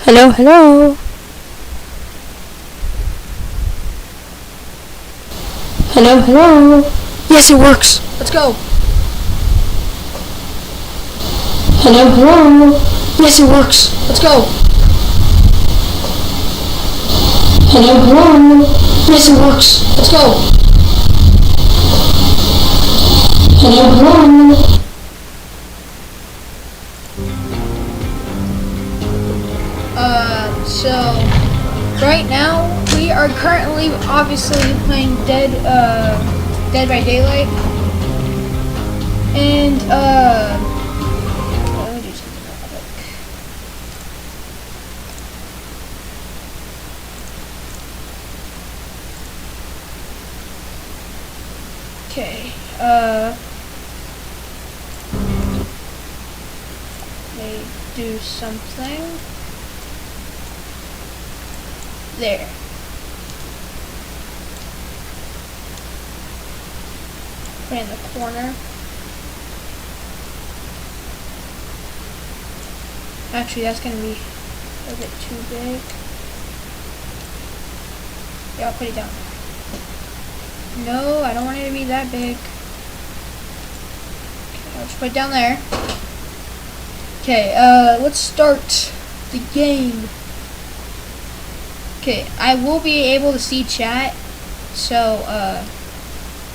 Hello, hello. Hello, hello. Yes, it works. Let's go. Hello, hello. Yes, it works. Let's go. Hello, hello. Yes, it works. Let's go. Hello, hello. So right now we are currently obviously playing Dead by Daylight, and let me do something real quick. Okay, let me do something. There. Put it in the corner. Actually, that's gonna be a bit too big. Yeah, I'll put it down. No, I don't want it to be that big. Okay, I'll just put it down there. Okay, let's start the game. Okay, I will be able to see chat, so,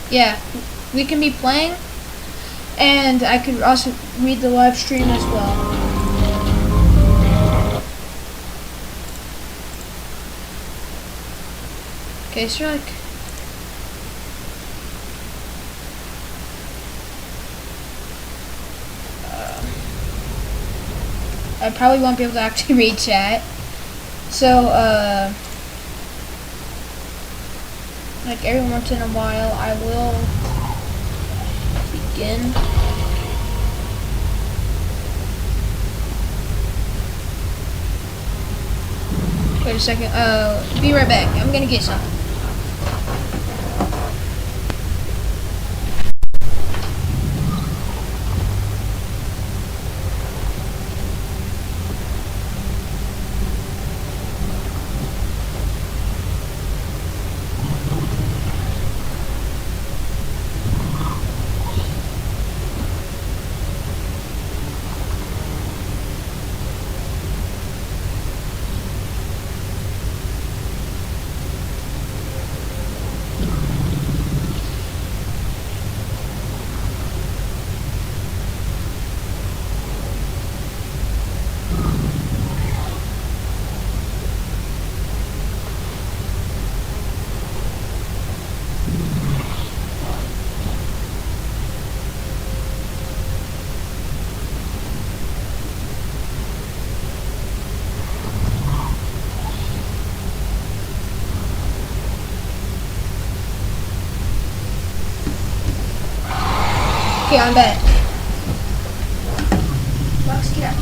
yeah, we can be playing, and I could also read the live stream as well. Okay, so like, I probably won't be able to actually read chat. So, like every once in a while, I will begin. Wait a second, be right back. I'm gonna get something. Okay, I'm back. Max, get out.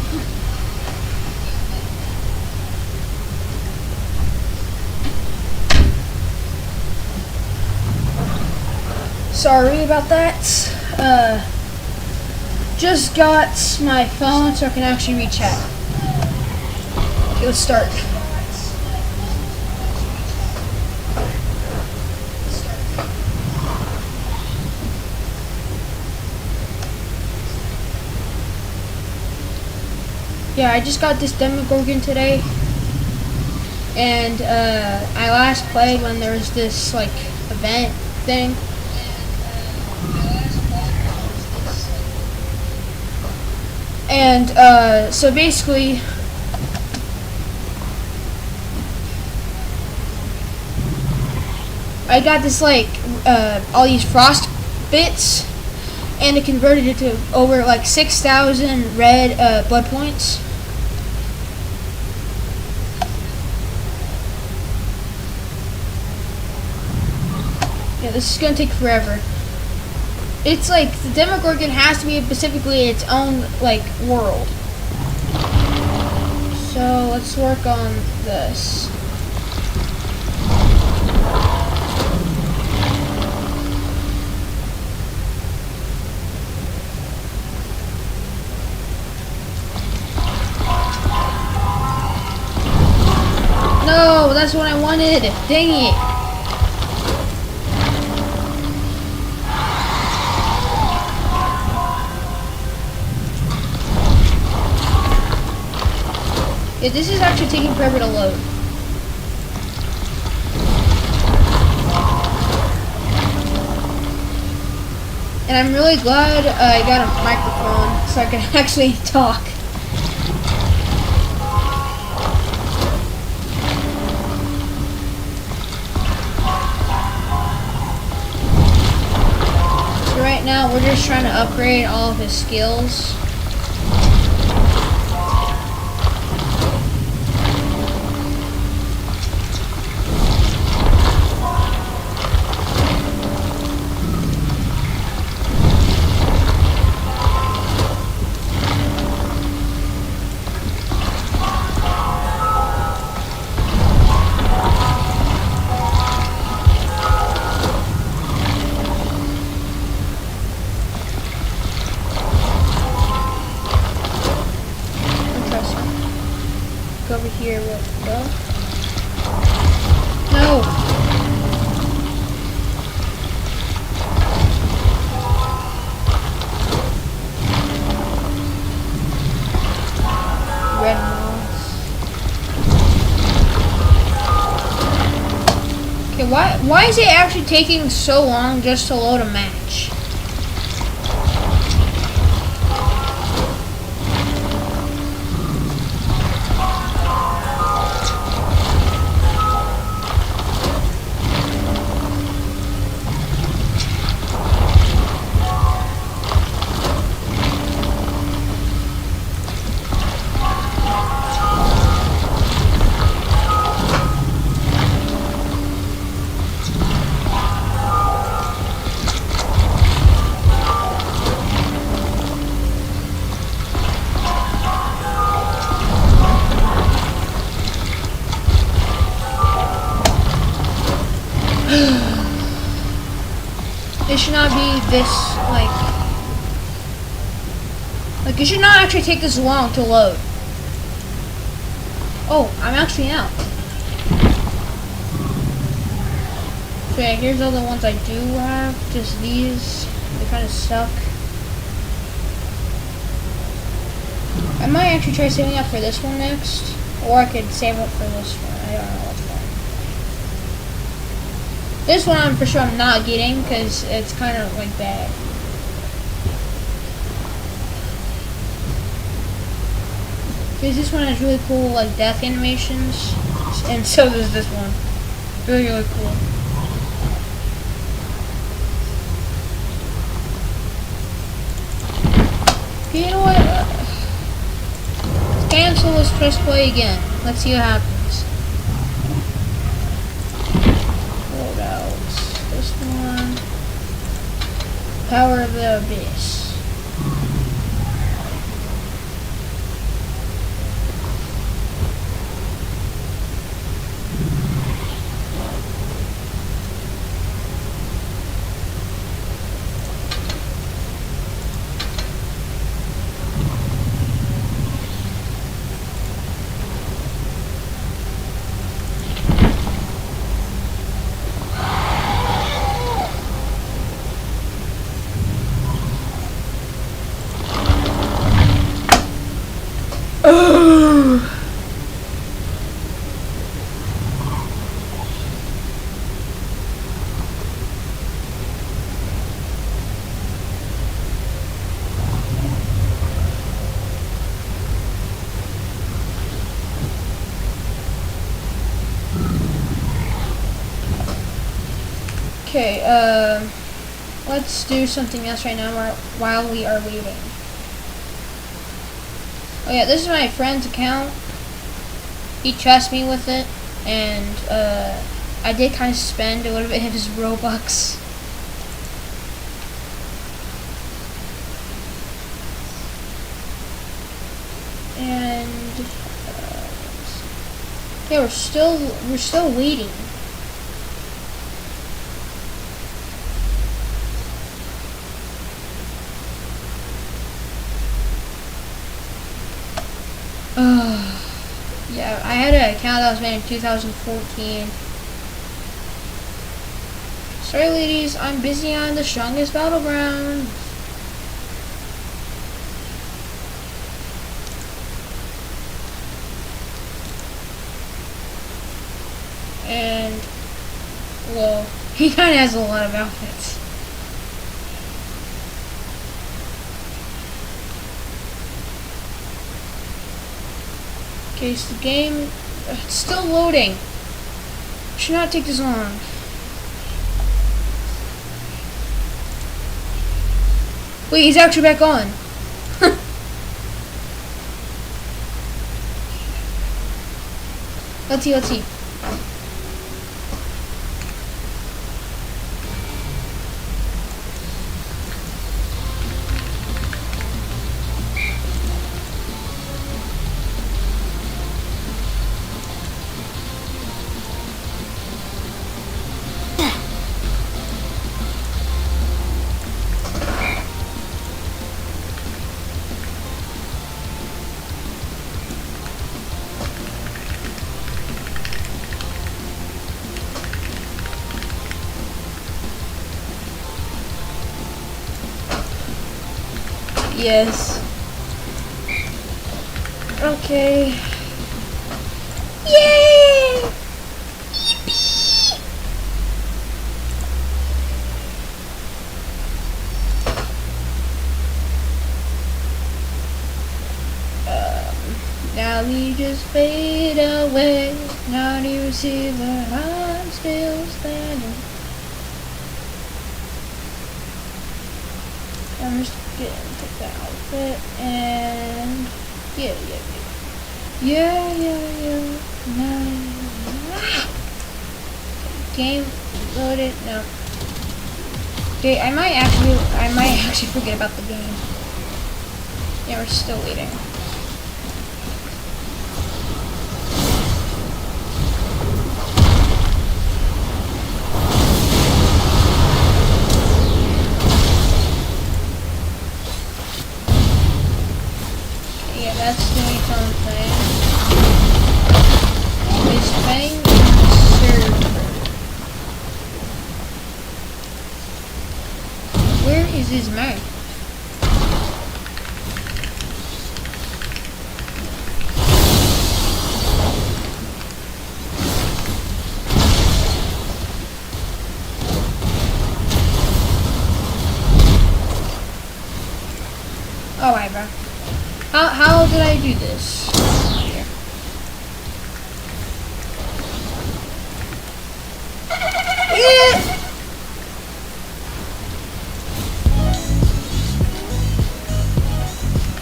Sorry about that. Just got my phone so I can actually read chat. Okay, let's start. Yeah, I just got this Demogorgon today, and I last played when there was this like event thing. And so basically, I got this like all these frost bits, and it converted it to over like 6,000 red blood points. Yeah, this is gonna take forever. It's like the Demogorgon has to be specifically its own like world. So let's work on this. go! That's what I wanted! Dang it! Yeah, this is actually taking forever to load. And I'm really glad I got a microphone so I can actually talk. So right now we're just trying to upgrade all of his skills. Over here, what the? No! Red moss. Okay, why is it actually taking so long just to load a match? It should not be this, like it should not actually take this long to load. Oh, I'm actually out. So yeah, here's all the ones I do have, just these, they kind of suck. I might actually try saving up for this one next, or I could save up for this one, I don't know what's one. This one I'm for sure I'm not getting because it's kind of like bad. Because this one has really cool like death animations, and so does this one. Really, really cool. Okay, you know what? Let's cancel. Let's press play again. Let's see what happens. This one, Power of the Abyss. Okay, let's do something else right now while we are waiting. Oh yeah, this is my friend's account. He trusts me with it, and I did kind of spend a little bit of his Robux. And yeah, we're still waiting. Yeah, god. I had an account that was made in 2014. Sorry ladies, I'm busy on the strongest battleground. And, well, he kinda has a lot of outfits. Okay, so the game, it's still loading. Should not take this long. Wait, he's actually back on. Let's see. Yes. Okay. Yay! Yippee! Now we just fade away. Now do you see that I'm still standing? I'm just getting pick that outfit and yeah. No. Game loaded. No. Okay, I might actually forget about the game. Yeah, we're still waiting. That's doing something. He's playing server. Where is his mic? Alright, bro. How did I do this? Here.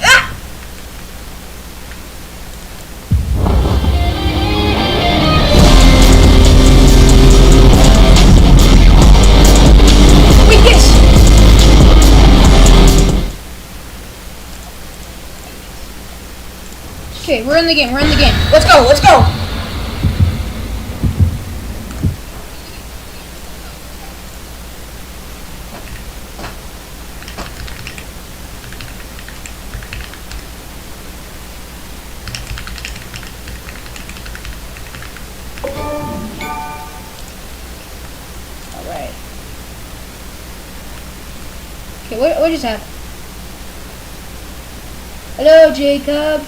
Ah! Wait, yes! Okay, we're in the game. Let's go! Alright. Okay, what just happened? Hello, Jacob.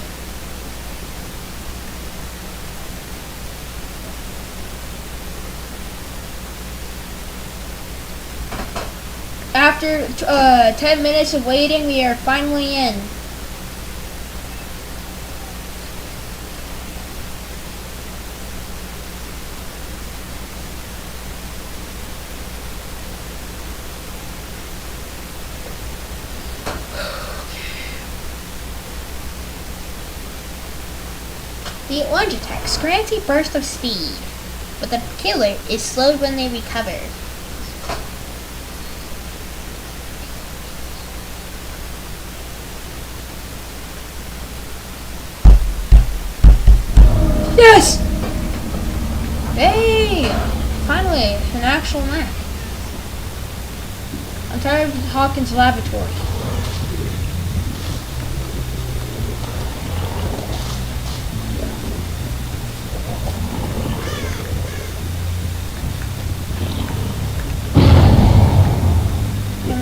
After 10 minutes of waiting, we are finally in. The orange attacks grants a burst of speed, but the killer is slowed when they recover. Yes! Hey! Finally, an actual map. I'm tired of Hawkins' laboratory.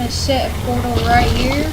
gonna set a portal right here.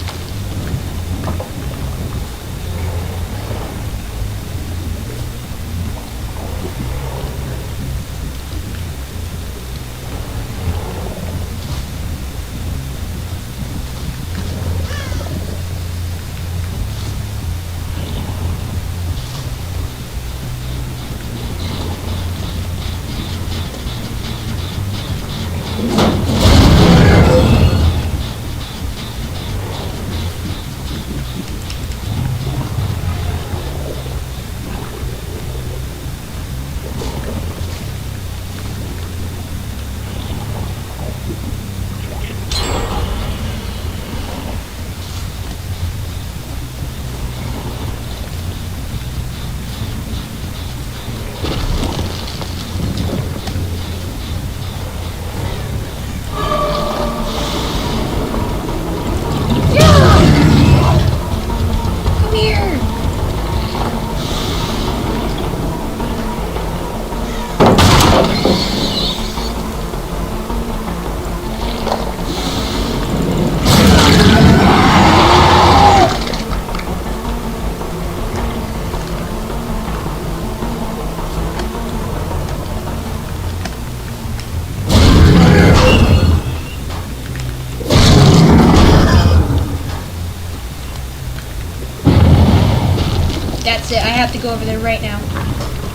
That's it. I have to go over there right now.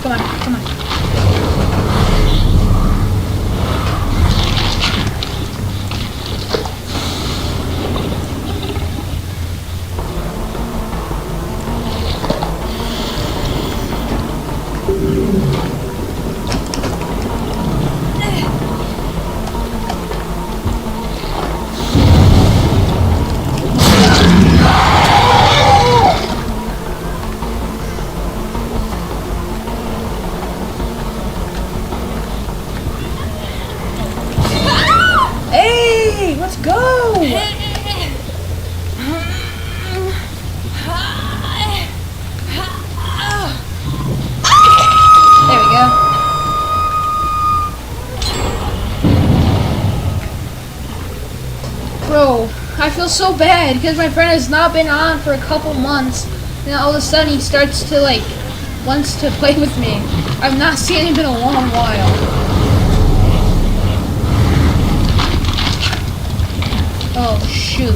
Come on, come on. Hey, let's go! There we go. Bro, I feel so bad because my friend has not been on for a couple months, and all of a sudden he starts to wants to play with me. I've not seen him in a long while. Oh, shoot.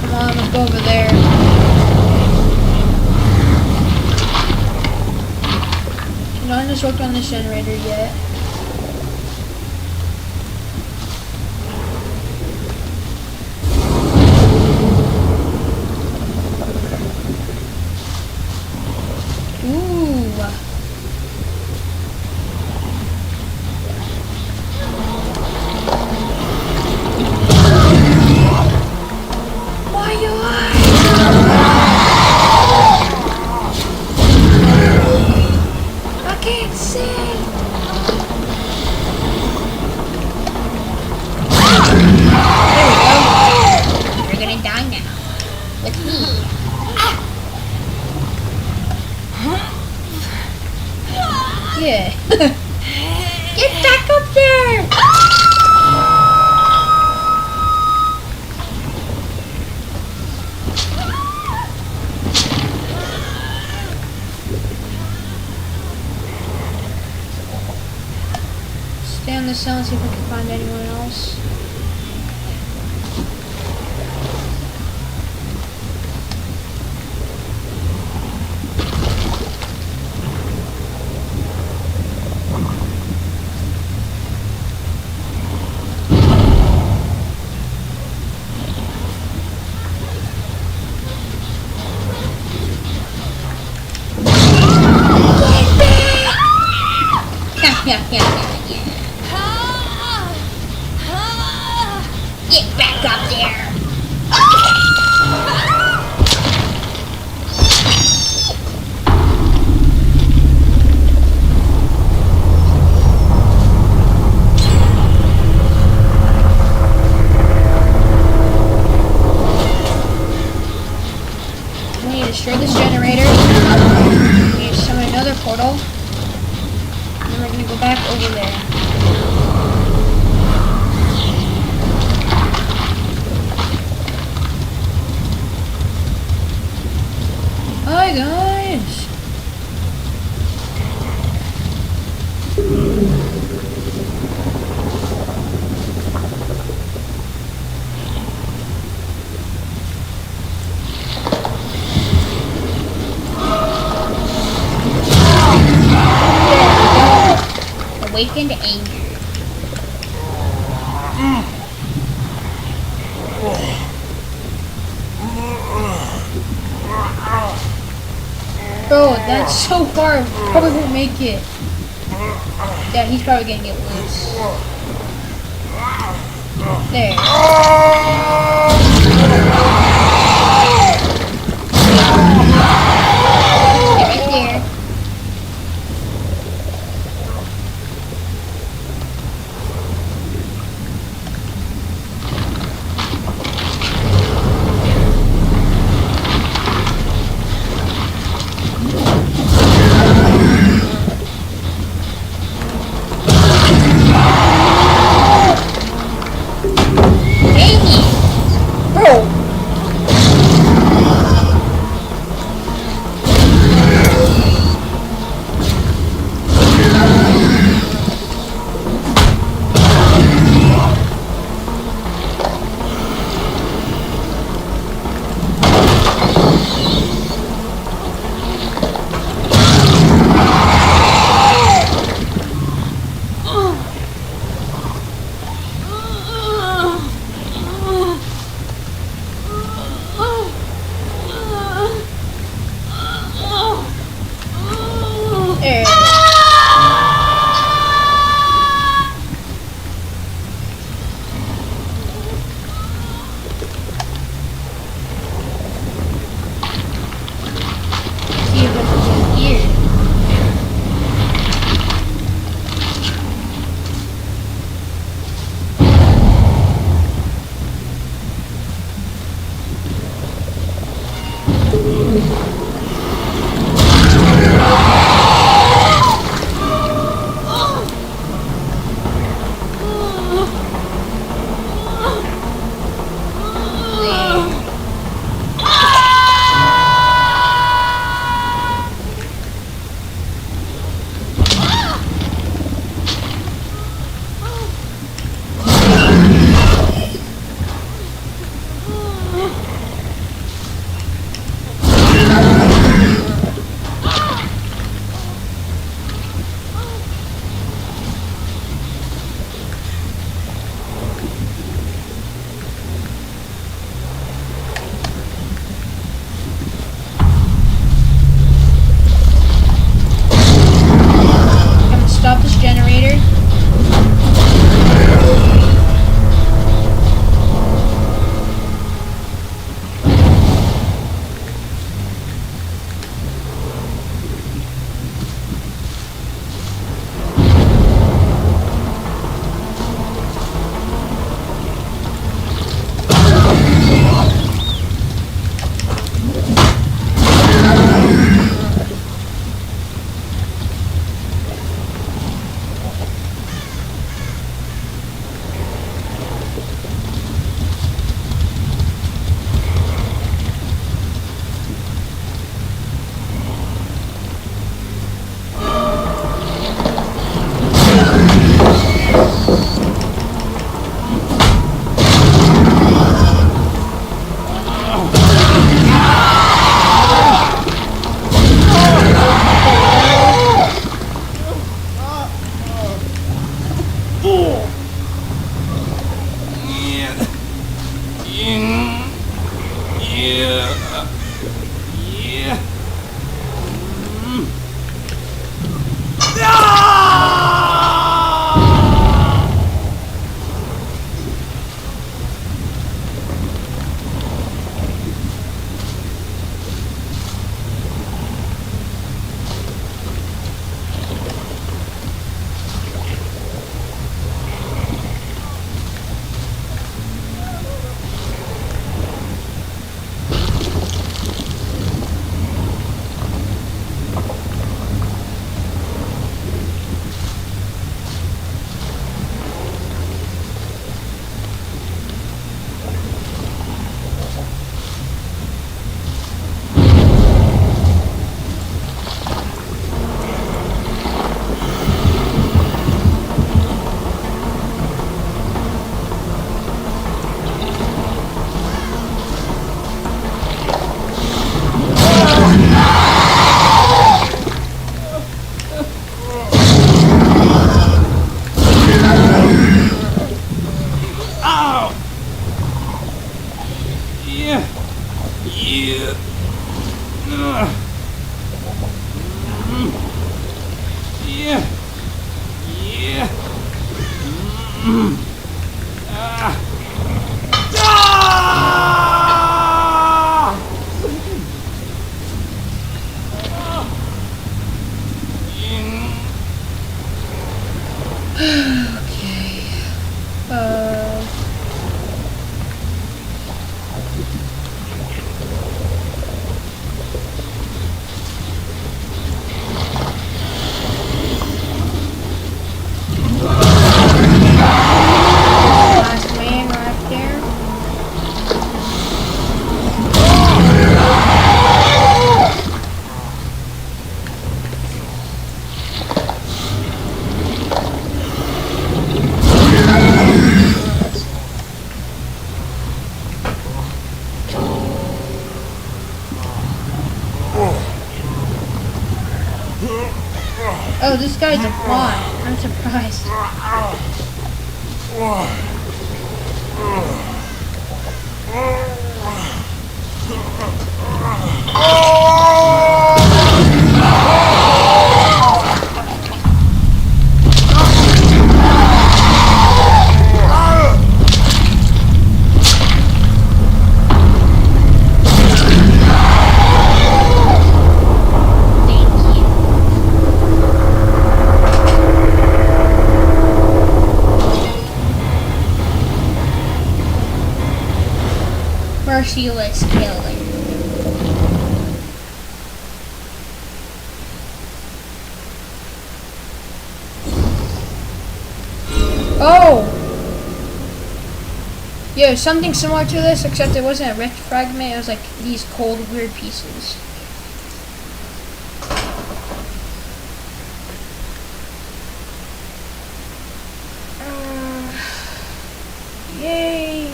Come on, let's go over there. No one has worked on this generator yet. Yeah. Get back up there! Stay on the cell and see if we can find anyone else. Yeah. Get back up there. We need to destroy this generator. We need to summon another portal. then we're gonna go back over there. Hi guys! Awakened anger. Bro, that's so far. Probably won't make it. Yeah, he's probably gonna get loose. There. Get right there. Bro, Okay. Last man right there. Oh, this guy's a bot. I'm surprised. Merciless killing. Oh! Yeah, something similar to this, except it wasn't a rift fragment, it was like these cold, weird pieces. Yay!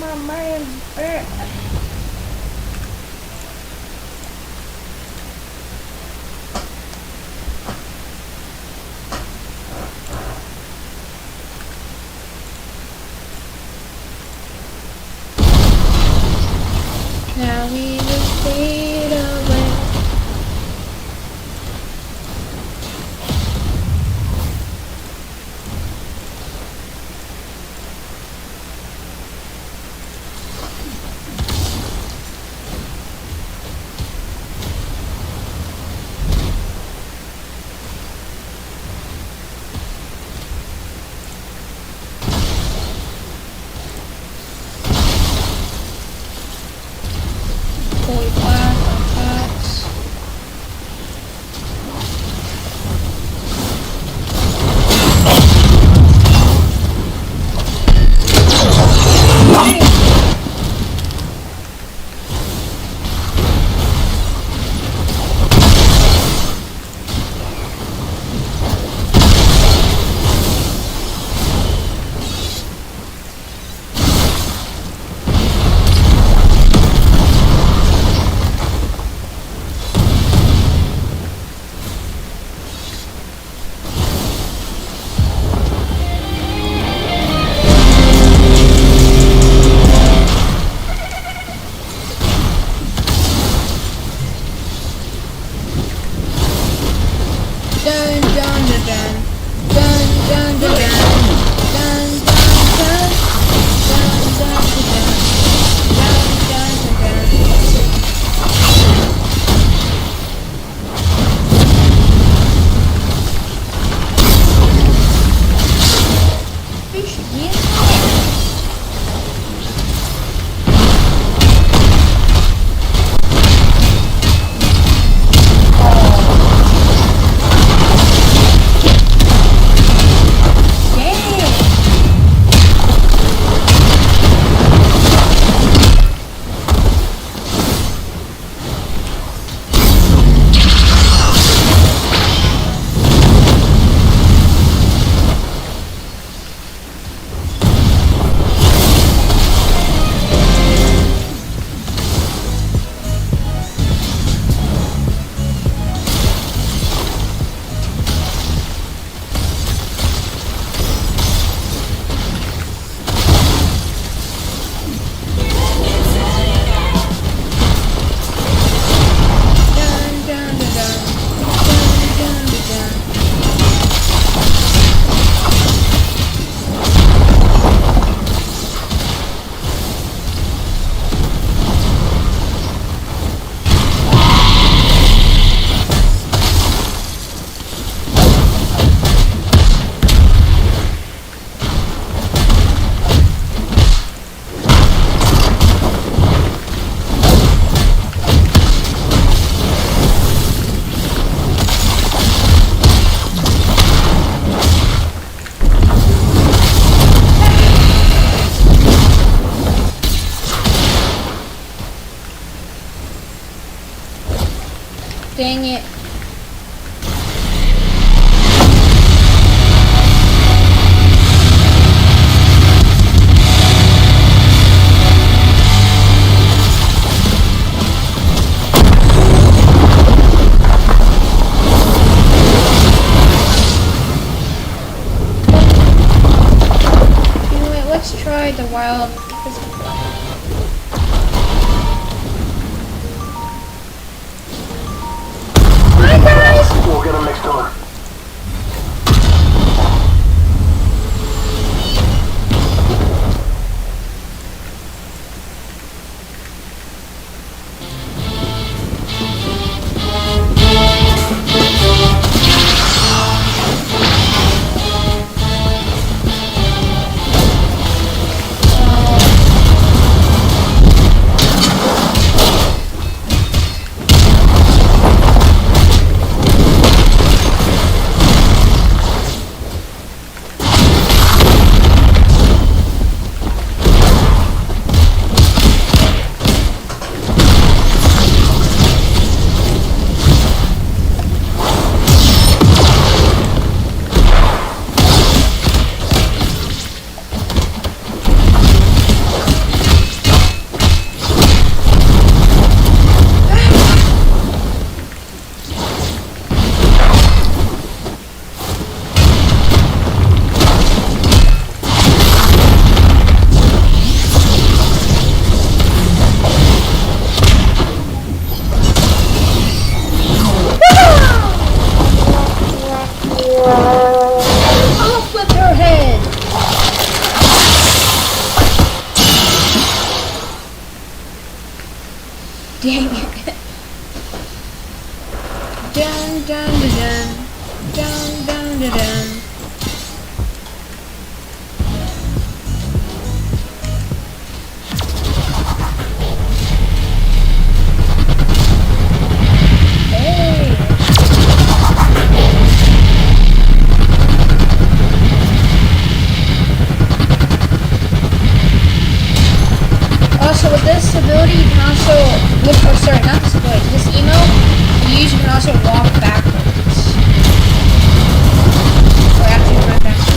My man's back. Now we will fade away. Fully black on pots. Dun dun dun dun. Dun dun dun dun. Dun dun dun. Dun dun dun dun. Dun dun dun dun. Fish again? Dang it. Anyway, let's try the wild physical. Hi guys! We'll get him next door. Dang it. Dun dun dun dun dun dun dun. Hey. Also, with this ability, you can also, not this ability, this emote, you can also walk backwards. Or actually run backwards.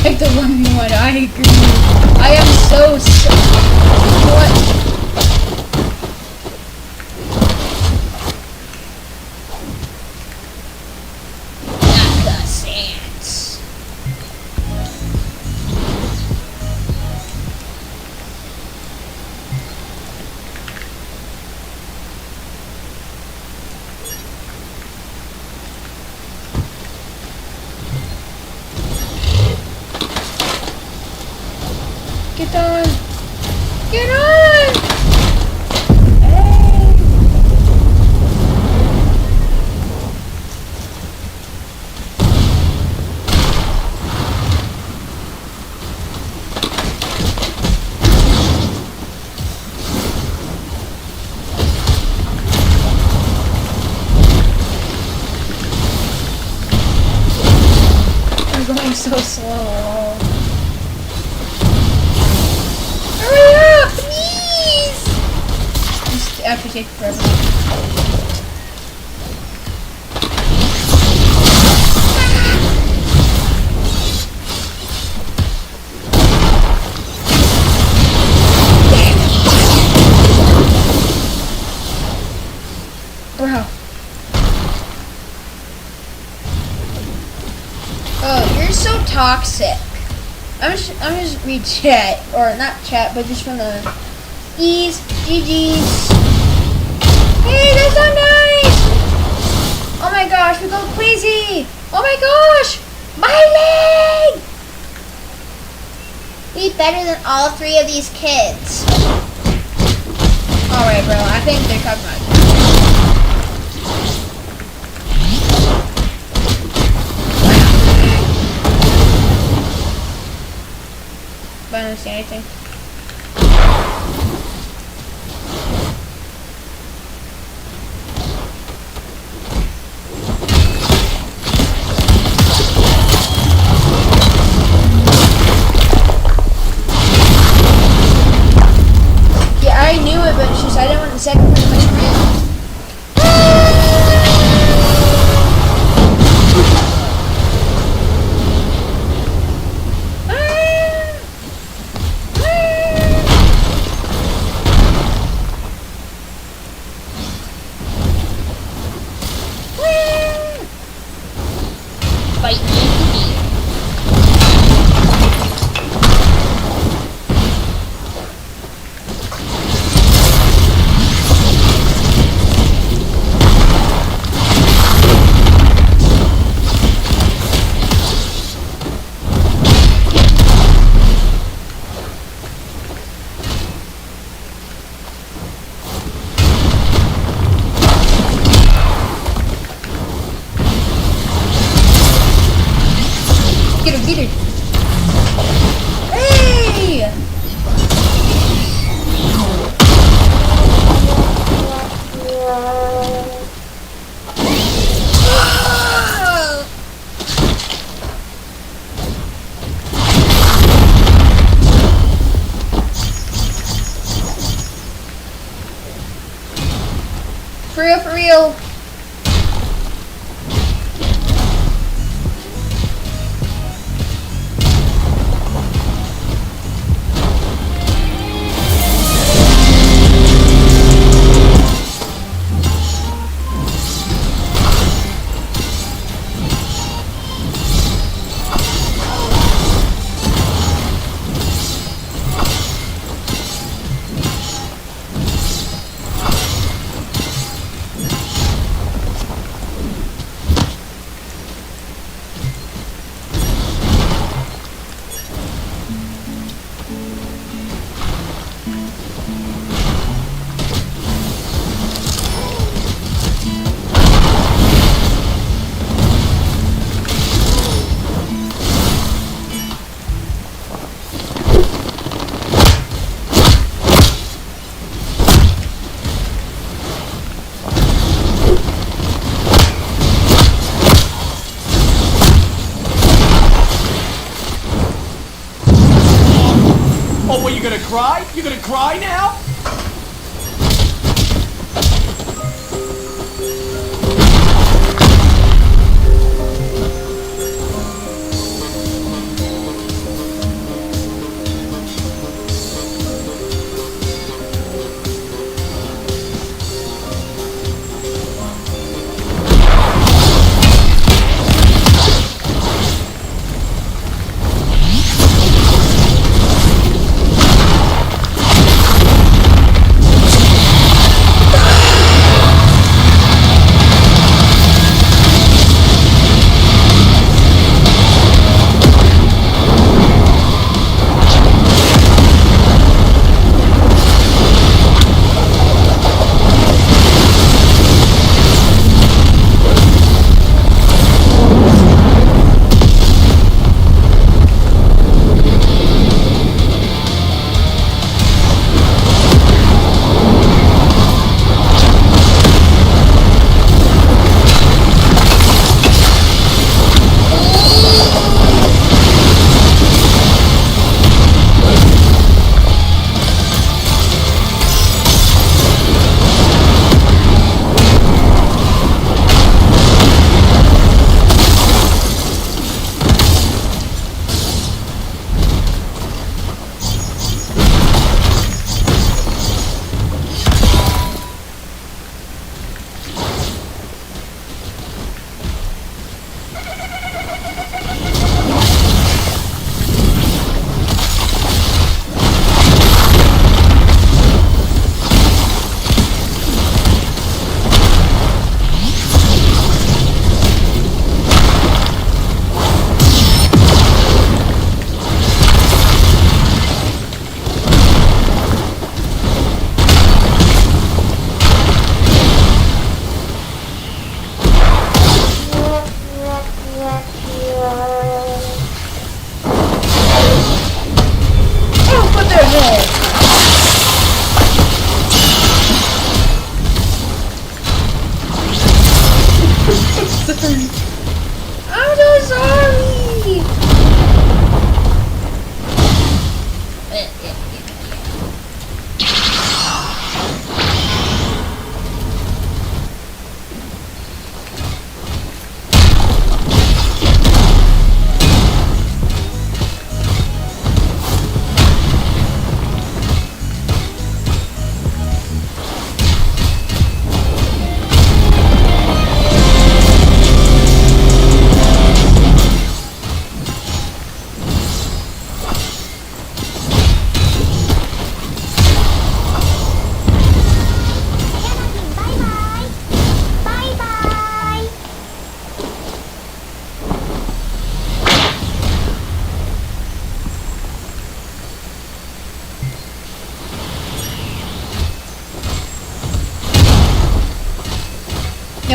Like the 1v1, I agree. I am so what? Not the sands. Get on! Get on! Hey! I'm going so slow. Hurry up, please! Just after take forever. Bro. Oh, you're so toxic. I'm just read chat, or not chat, but just from the E's, GG's. Hey, that's so nice! Oh my gosh, we go crazy! Oh my gosh! My leg! Be better than all three of these kids. Alright, bro, I think they're talking about I don't see anything. Yeah, I knew it, but it's just I didn't want the second part of my screen. Fight me. Get it. Hey! For real, for real. Oh, what, you gonna cry? You gonna cry now?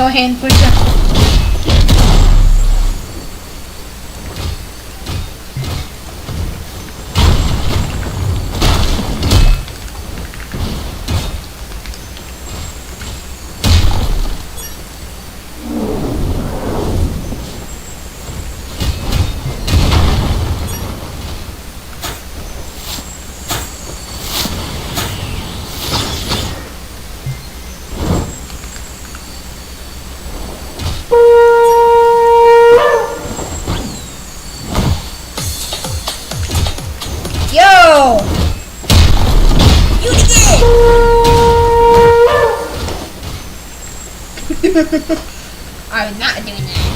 No hand pusher. Yo! You did it! I was not doing that.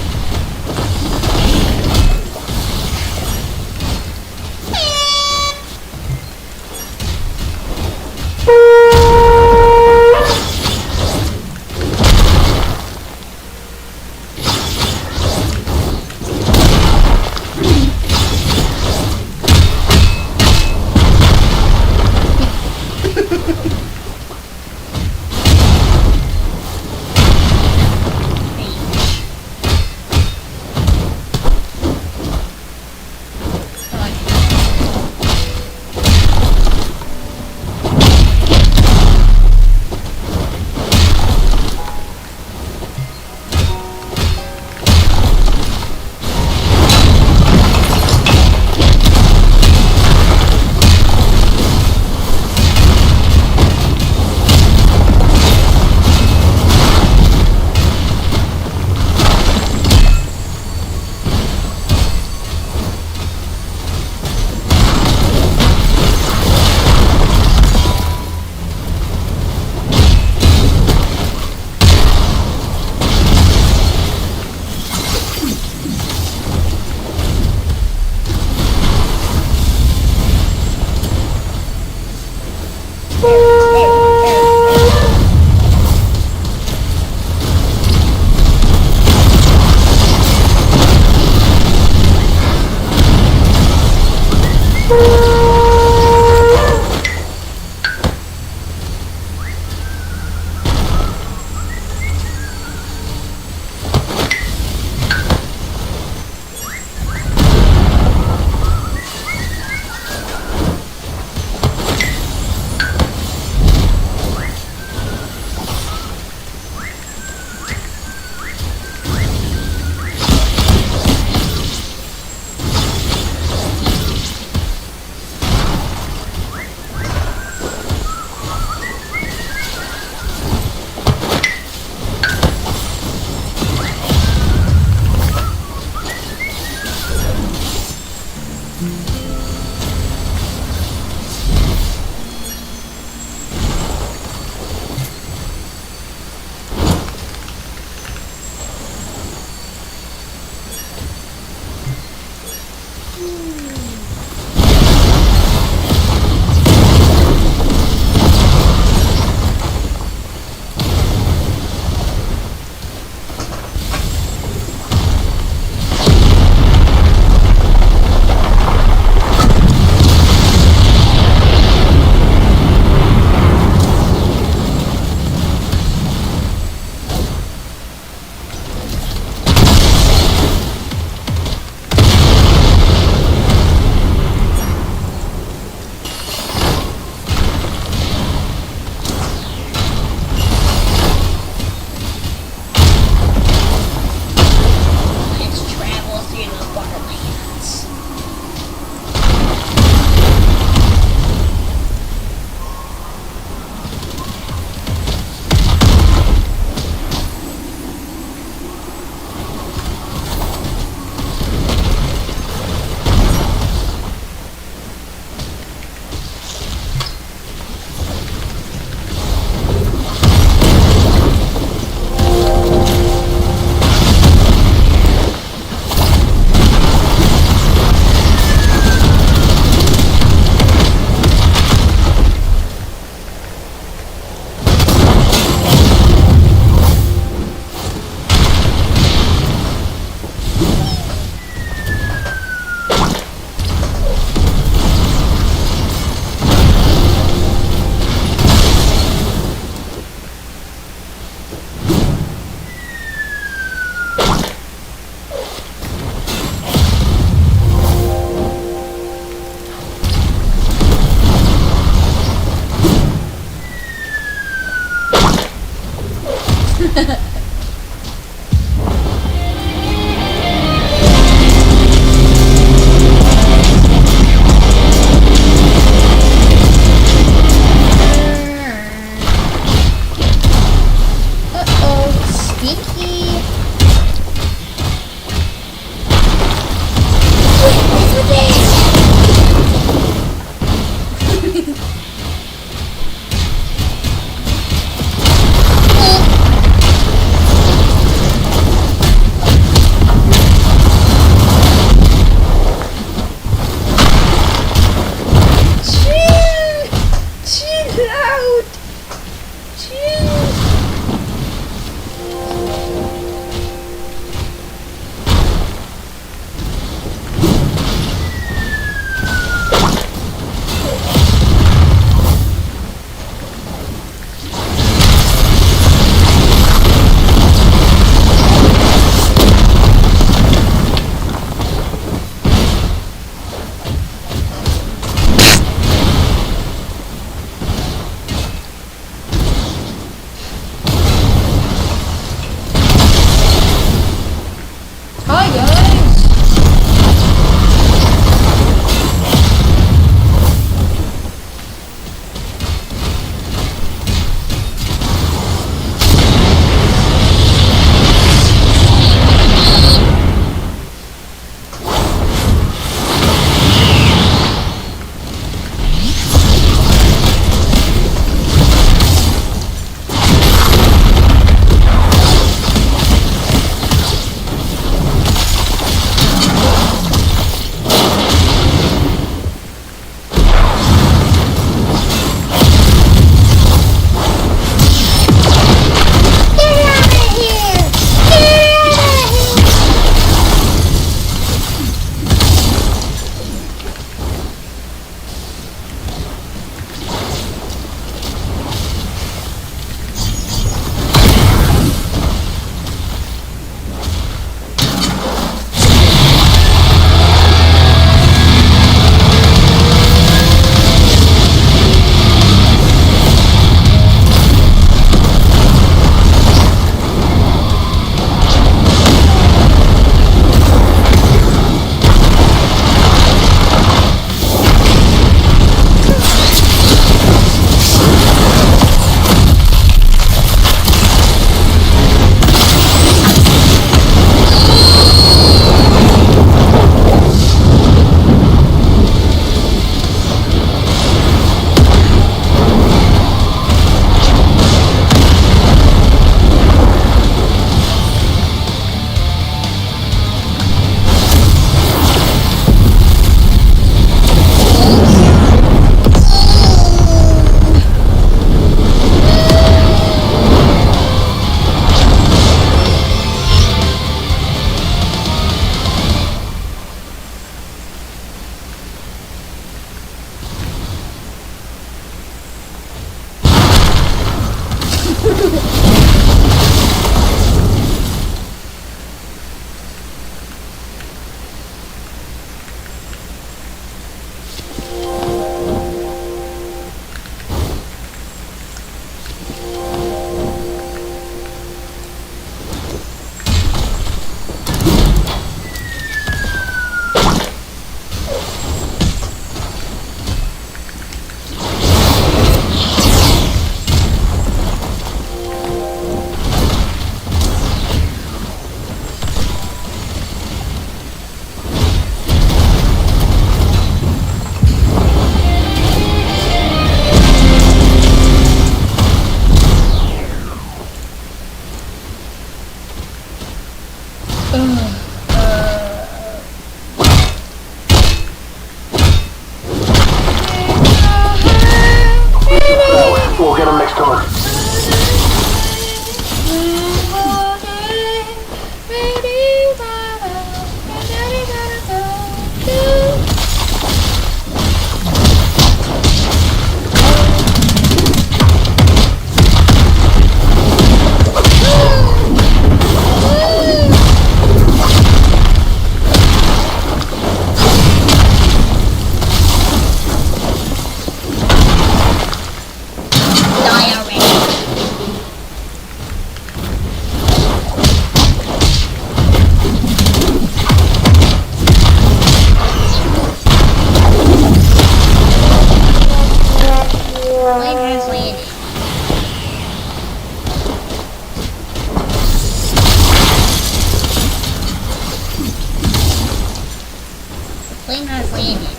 Flame has landed.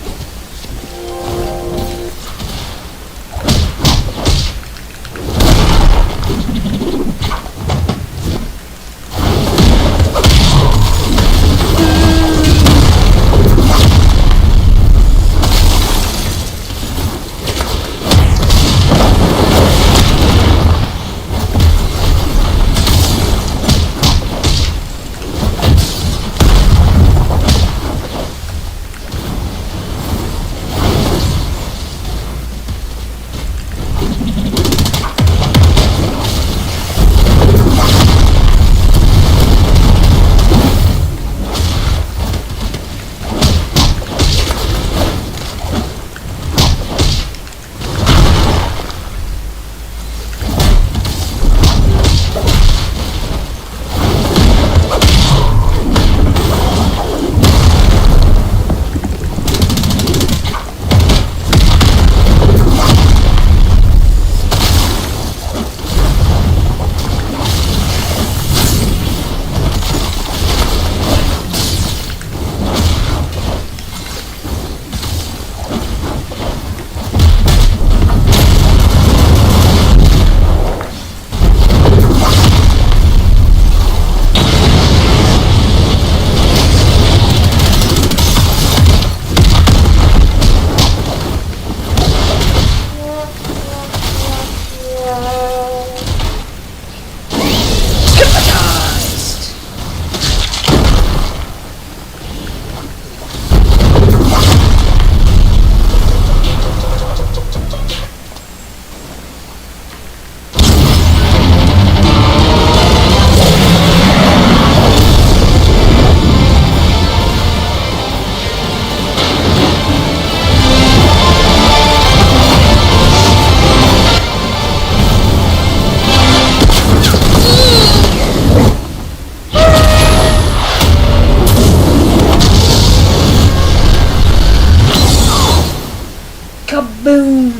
Kaboom!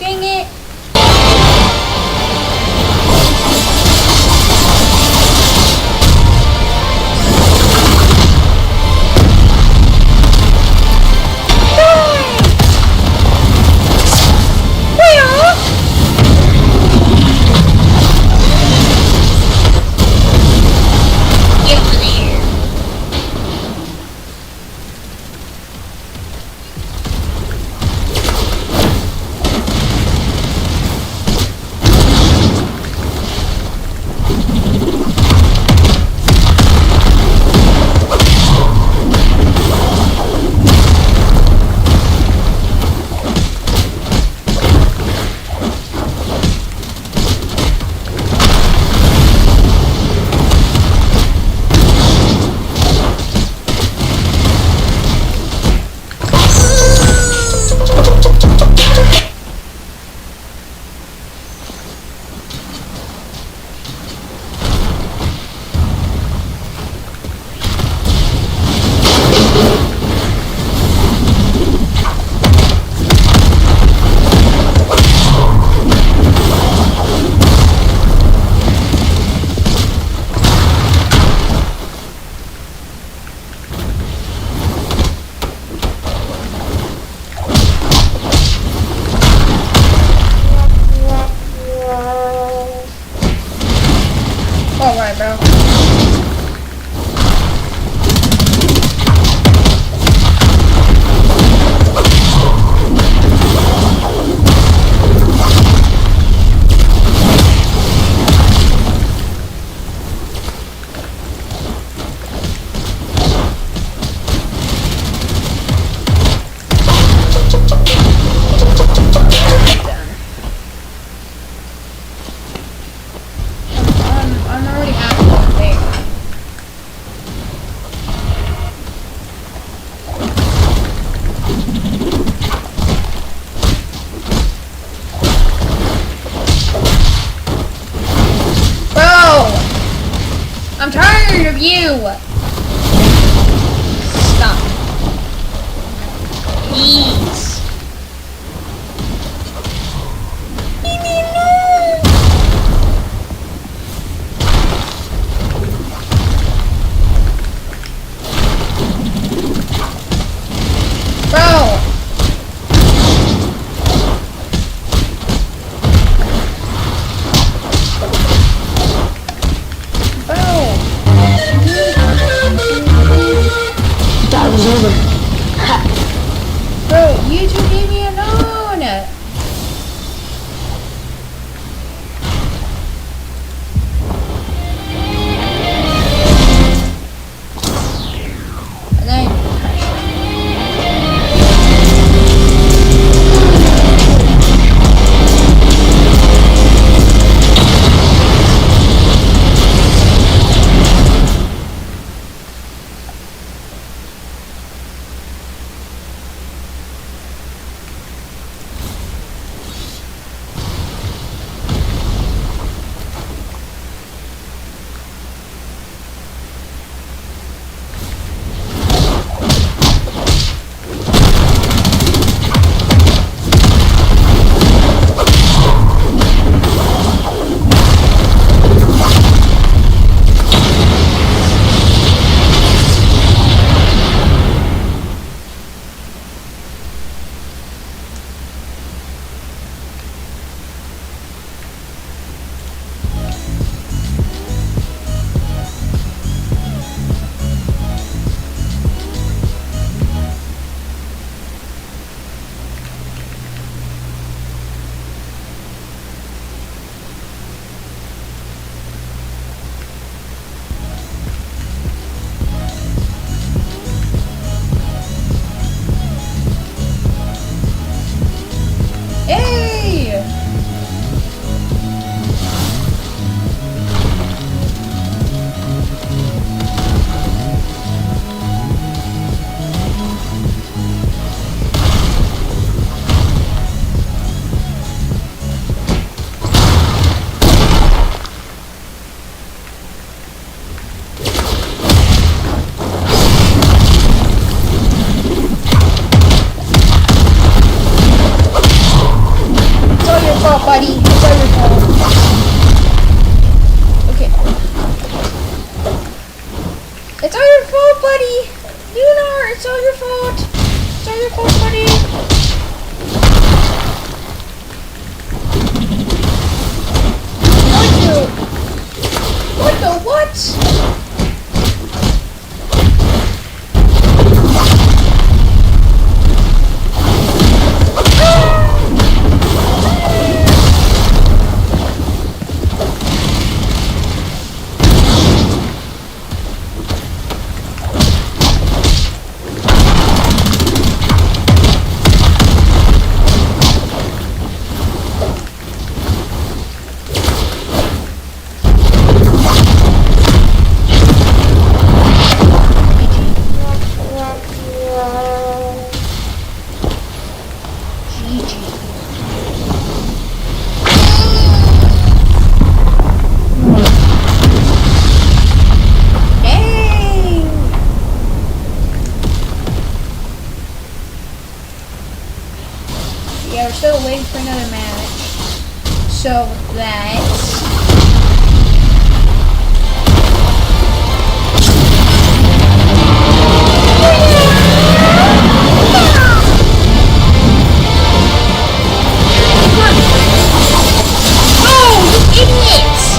Dang it! Get over there! Alright, bro. I'm already halfway there. Bro! I'm tired of you! Stop. Please. Leave me alone! Bro, you two leave me alone. And then hey! It's all your fault, buddy. It's all your fault. Okay. It's all your fault, buddy. Lunar, it's all your fault. It's all your fault, buddy. What the what? Dang! Yeah, we're still waiting for another match. So that's oh, you idiots!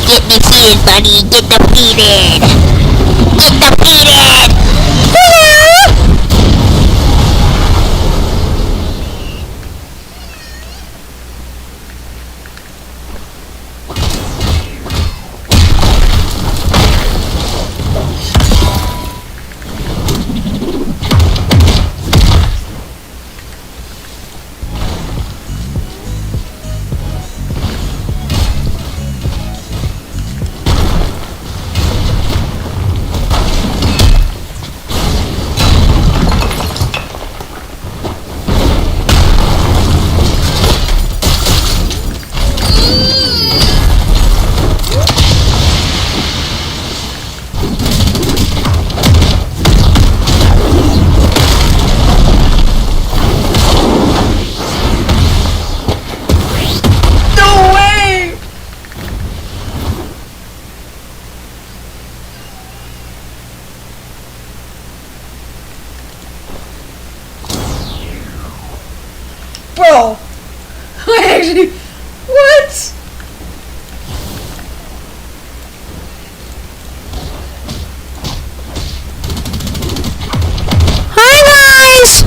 Get defeated, buddy. Get defeated. Get defeated. Woo! I actually... What? Hi guys!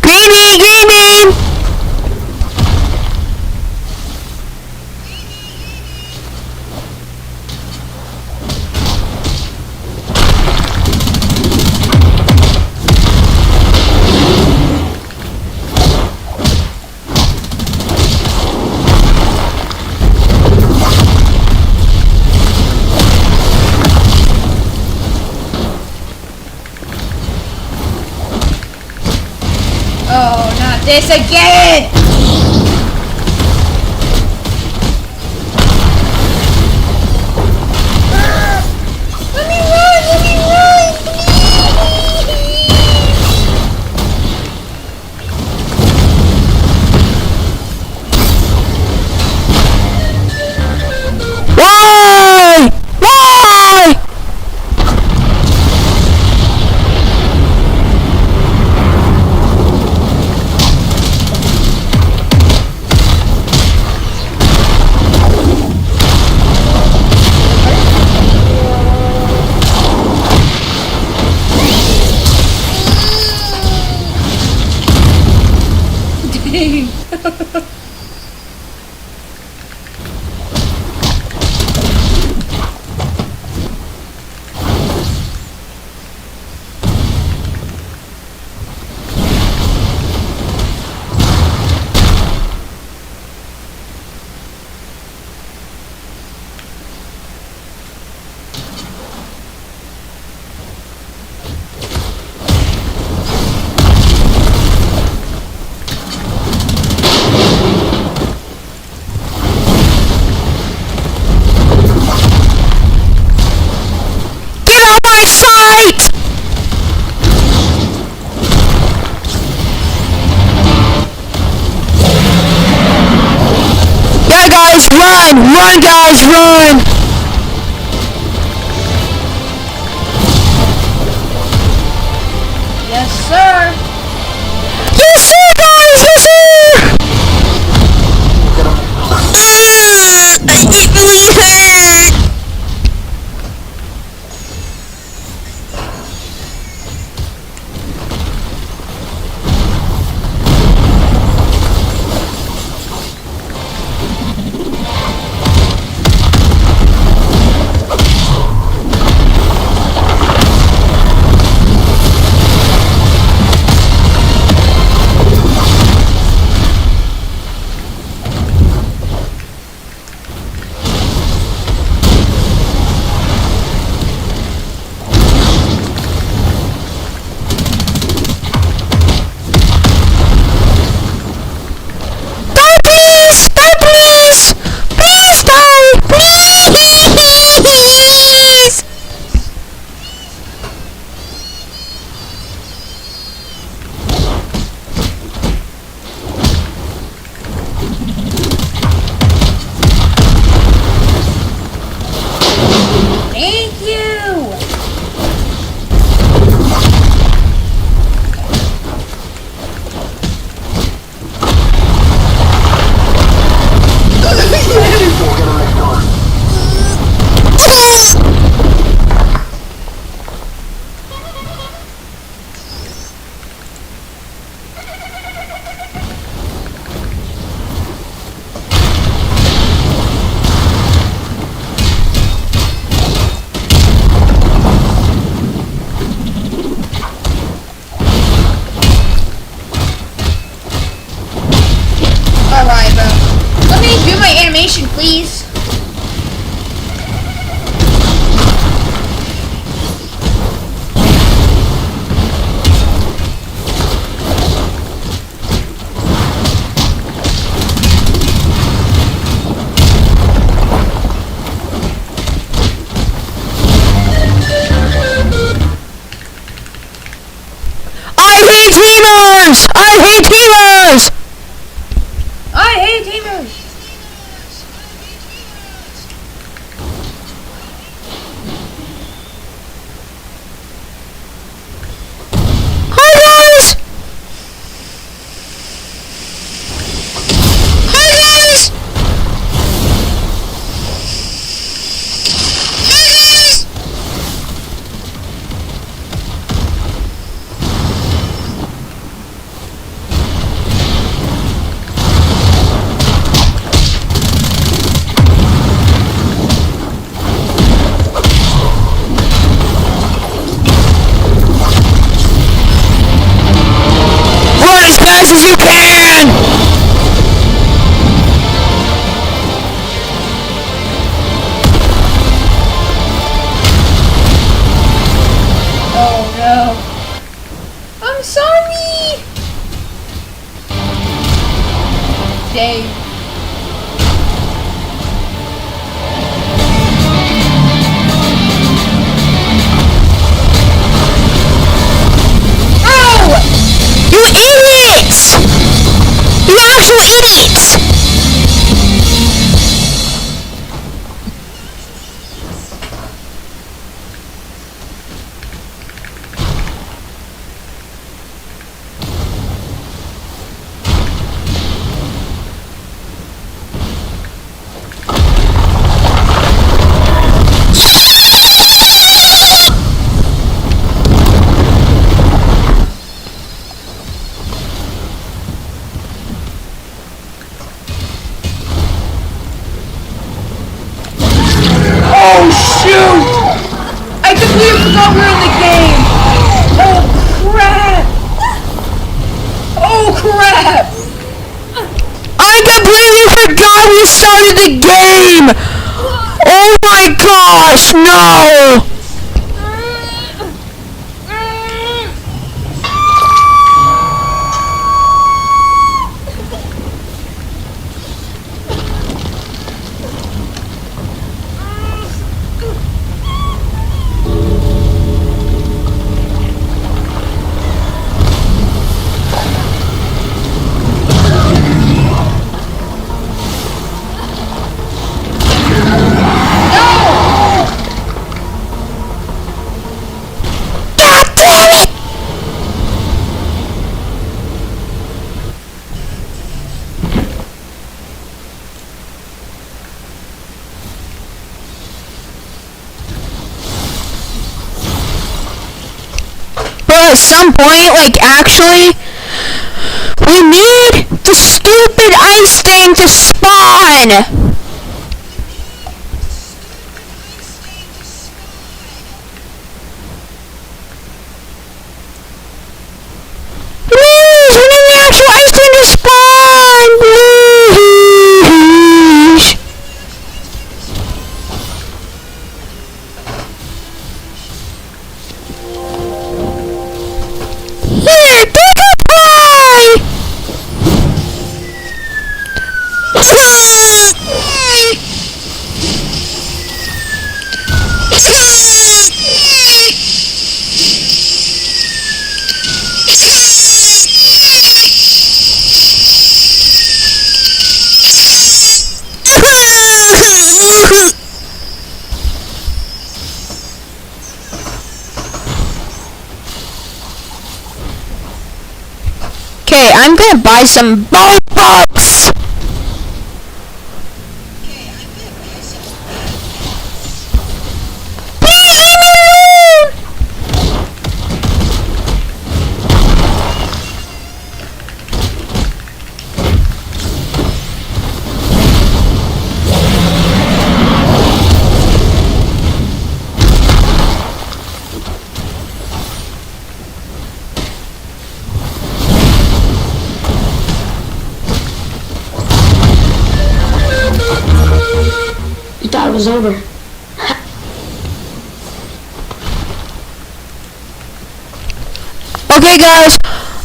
Green bean! Oh, not this again! Let me run! Let me run! Why? Why? Dang. Get out my sight! Yeah guys, run! Run guys, run! Yes, sir. Yes sir guys, yes sir! It really hurt! teamers! I hate teamers! I hate teamers. Hi guys! Hi guys! Hi guys! Run as fast as you can! Oh no. I'm sorry. Dave. Oh! You idiots! You actual idiots! Oh, shoot! I completely forgot we were in the game. Oh crap. Oh crap. I completely forgot we started the game! Oh my gosh, no! God damn it! But at some point, like actually, we need the stupid ice thing to spawn! Please, we need the actual ice thing to spawn! Please! Here, take a pie! Okay, I'm gonna buy some Robux! Please leave me alone! You thought it was over. Okay guys,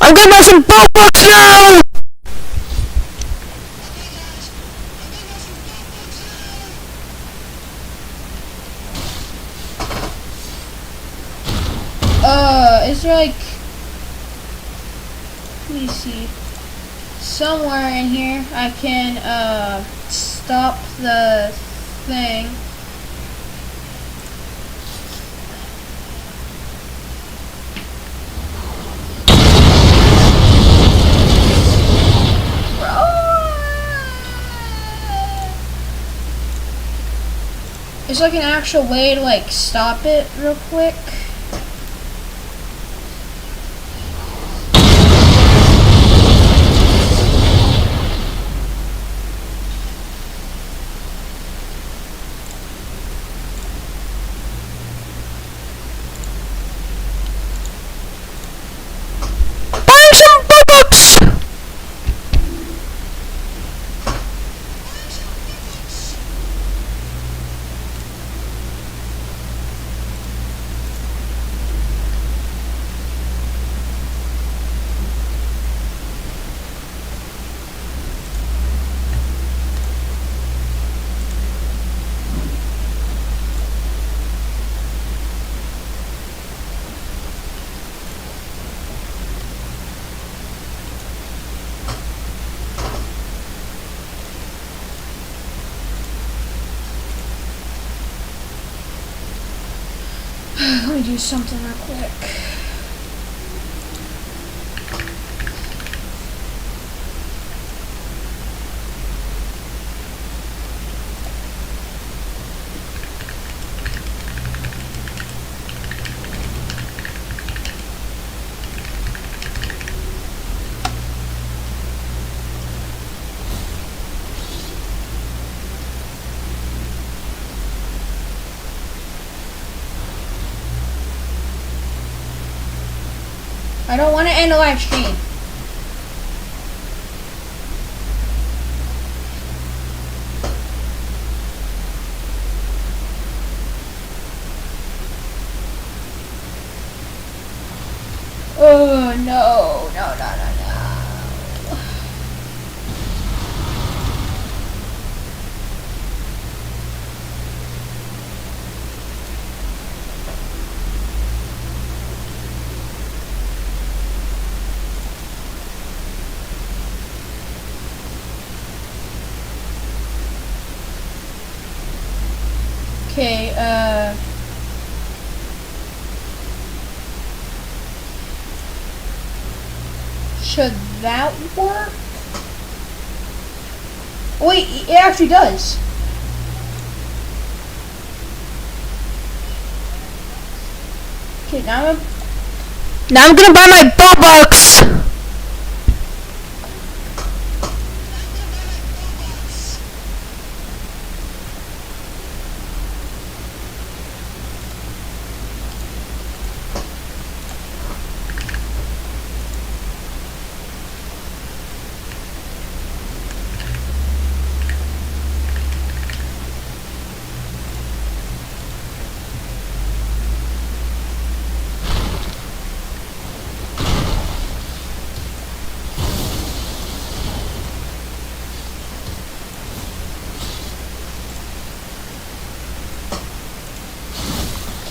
I'm gonna buy some Robux now! Is there like me see. Somewhere in here I can stop the thing. There's like an actual way to like stop it real quick. Buy some bullets! Let me do something real quick. I don't want to end a live stream. Oh no, no, no, no, no. Okay, should that work? Wait, it actually does. Okay, now Now I'm gonna buy my Robux!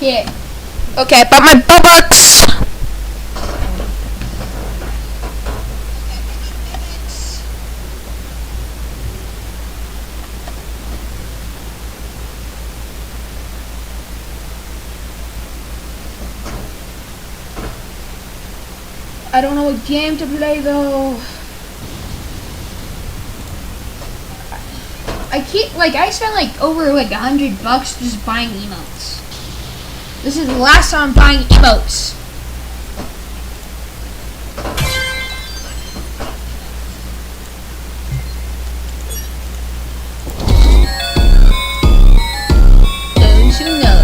okay. Okay, I bought my Robux! I don't know what game to play though. I spent like over like $100 just buying emotes. This is the last time I'm buying emotes. Don't you know?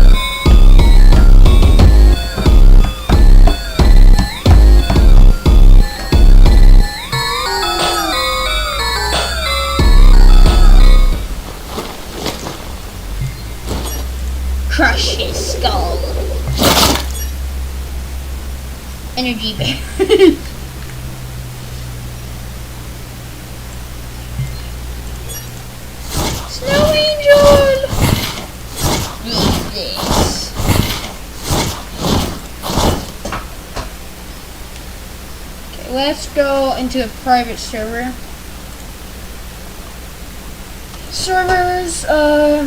Crush his skull. Energy bear. Snow angel. Need this. Okay, let's go into a private server. Servers, dang!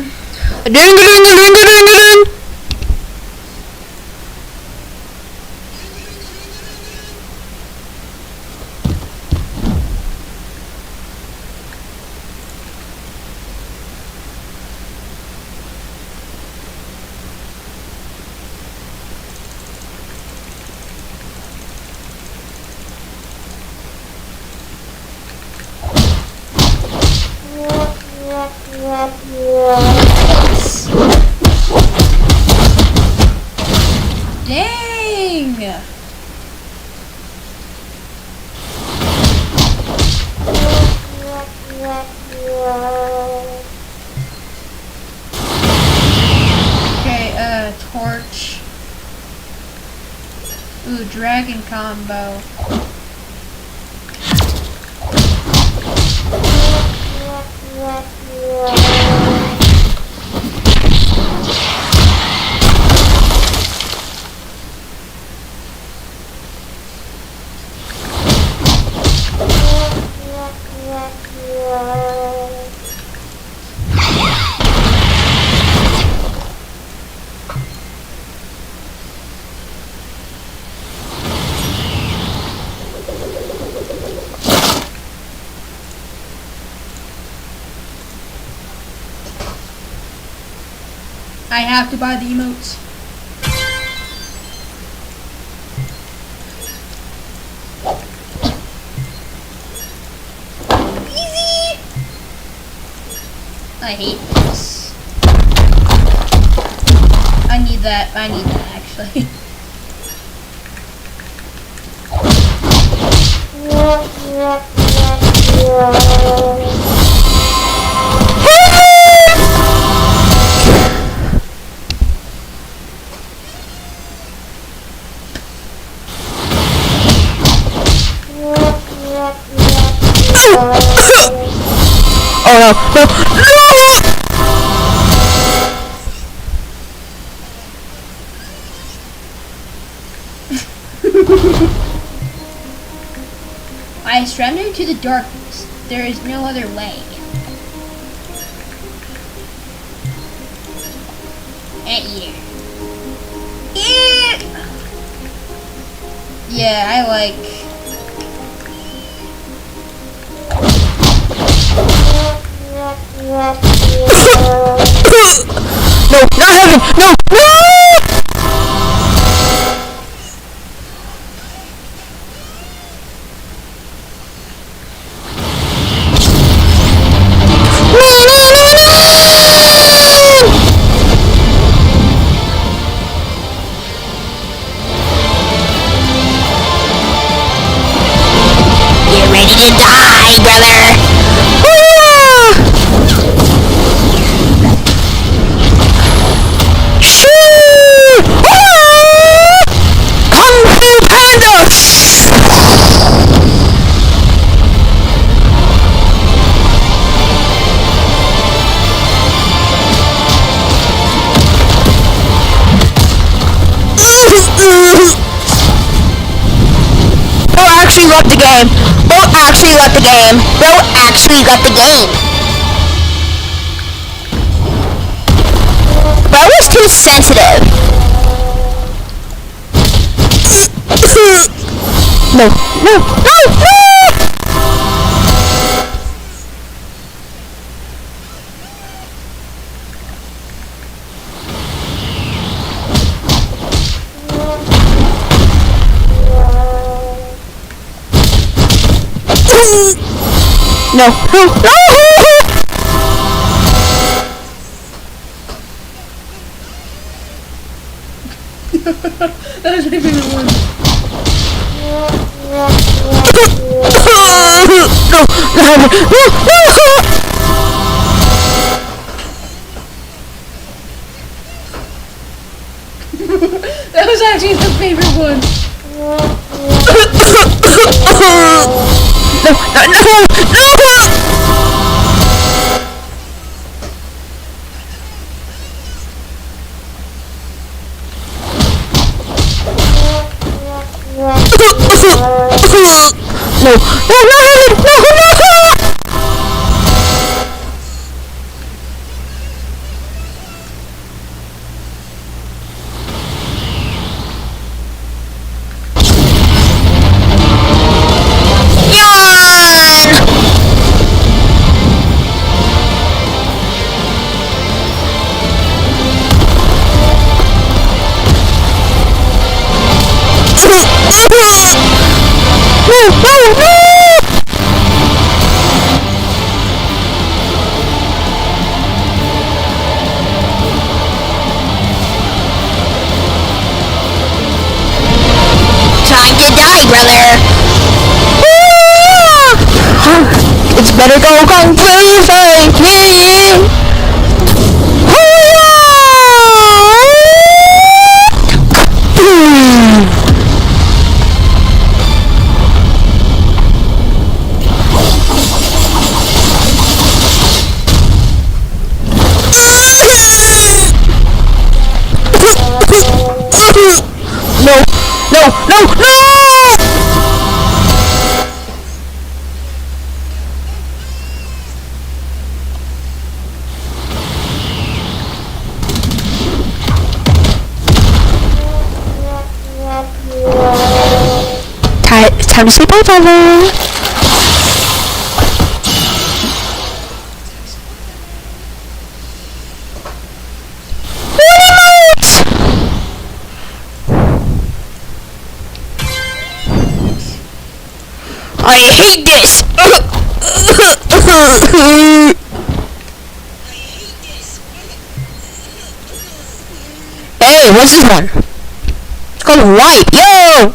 Okay, torch. Ooh, dragon combo. I have to buy the emotes. Easy! I hate this. I need that actually. Oh no, I surrendered to the darkness. There is no other way. Yeah. Yeah, I like. no, not heaven, no, no! You're ready to die, brother! Bro actually left the game. Bro actually left the game. Bro actually left the game. Bro was too sensitive. No, no, no, no! No, no, no! That was my favorite one. That was actually my favorite one. No, no, no, no! no, no, no, no, no. Time to die, brother. It's better go kung fu fight. Yeah. No, no, no, no! Time to sleep over. I hate this! Hey, what's this one? It's called white. Yo!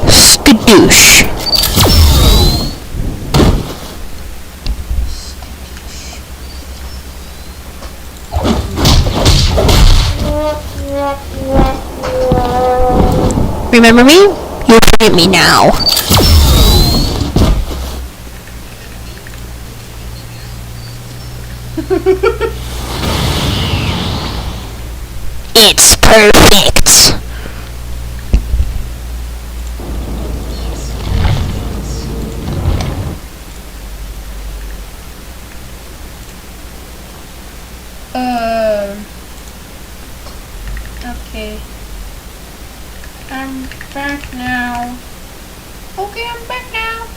Skadoosh. Remember me? You forget me now. It's perfect. Okay. I'm back now. Okay, I'm back now.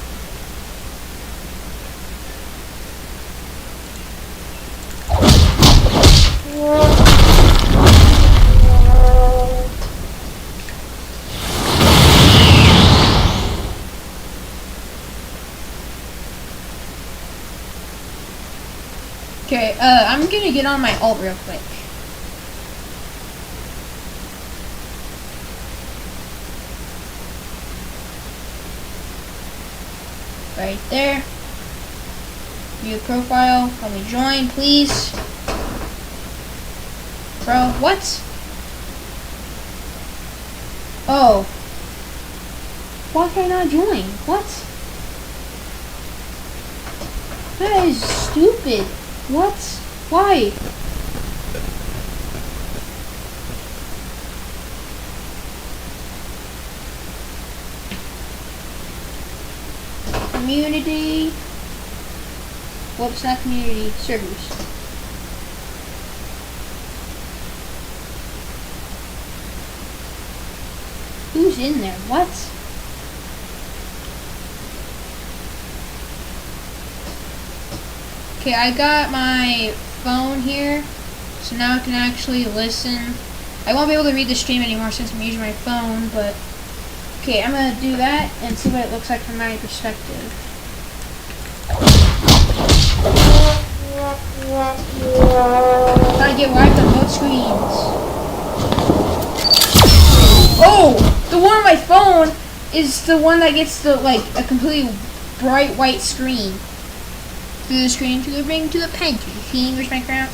Okay, I'm gonna get on my alt real quick. Right there. View profile. Let me join, please. Bro, what? Oh. Why can I not join? What? That is stupid. What? Why? Community. Whoops, not community. Servers. Who's in there? What? Okay, I got my phone here, so now I can actually listen. I won't be able to read the stream anymore since I'm using my phone, but okay, I'm gonna do that and see what it looks like from my perspective. Gotta get wiped on both screens. Oh! The one on my phone is the one that gets the, like, a completely bright white screen. Through the screen to the ring to the pantry. See, where's my crown?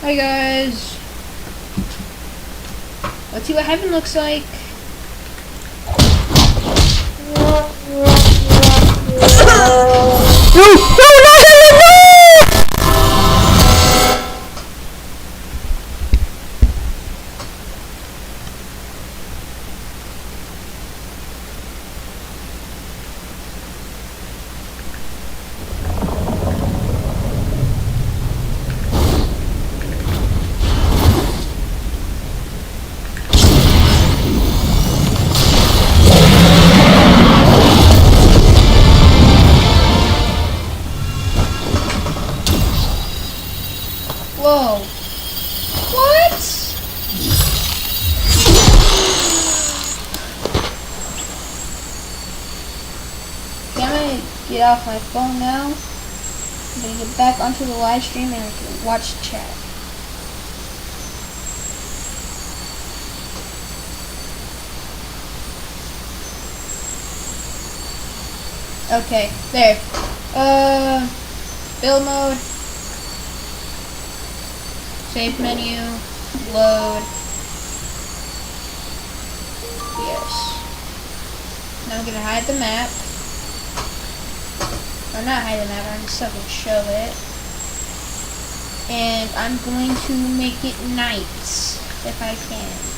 Hi guys. Let's see what heaven looks like. No, no, no, no, no! get off my phone now. I'm gonna get back onto the live stream and I can watch chat. Okay, there. Build mode. Save menu. Load. Yes. Now I'm gonna hide the map. Or not hide the map, I'm just going to show it. And I'm going to make it night if I can.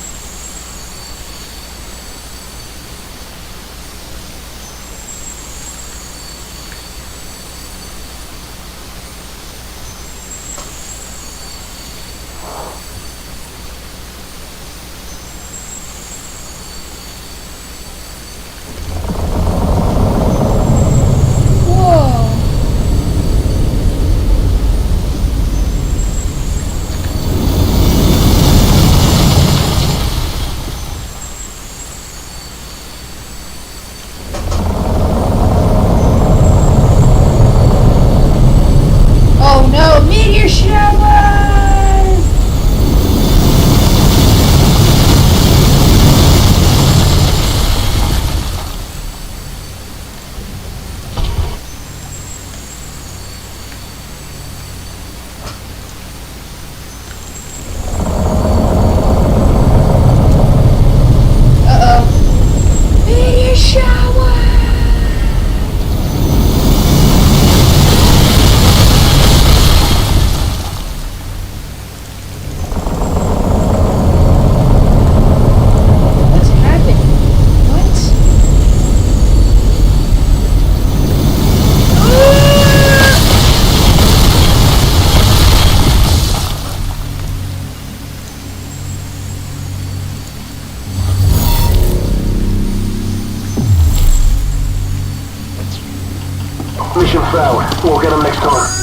Mission failed. We'll get them next time.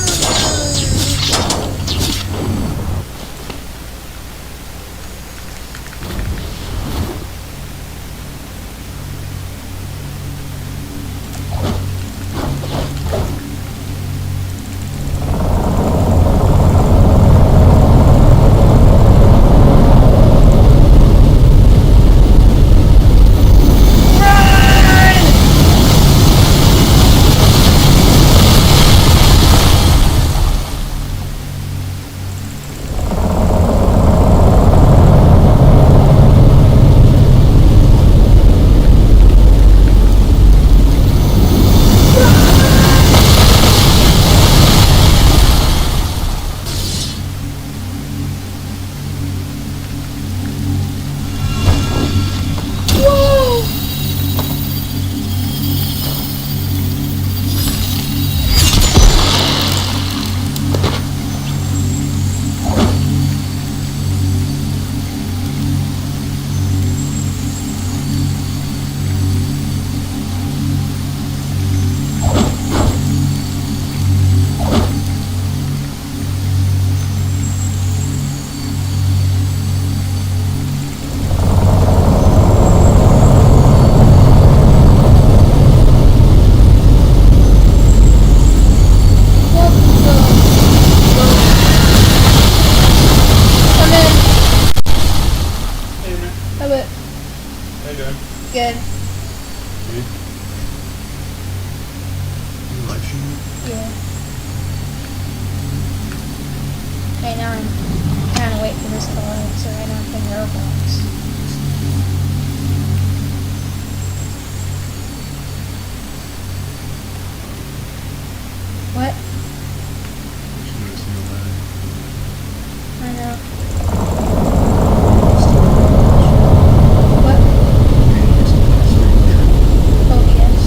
Good. You live streaming? Yeah. Right now I'm trying to wait for this to load, so right now I'm playing Roblox. What? I know. What? Oh, yes.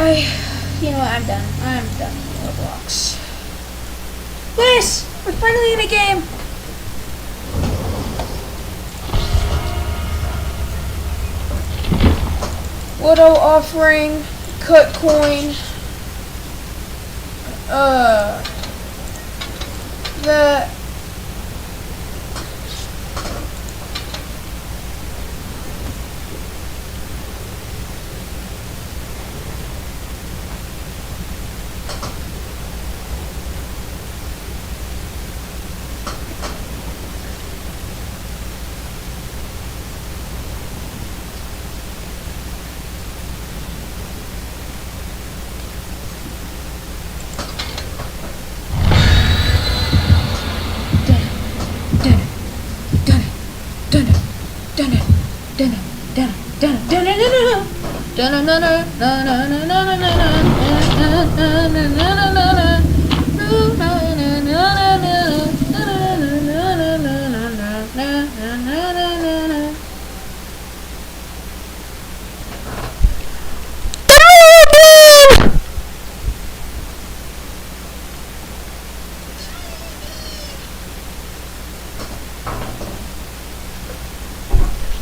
You know what? I'm done. I'm done with Roblox. Yes! We're finally in a game! Widow offering, cut coin, the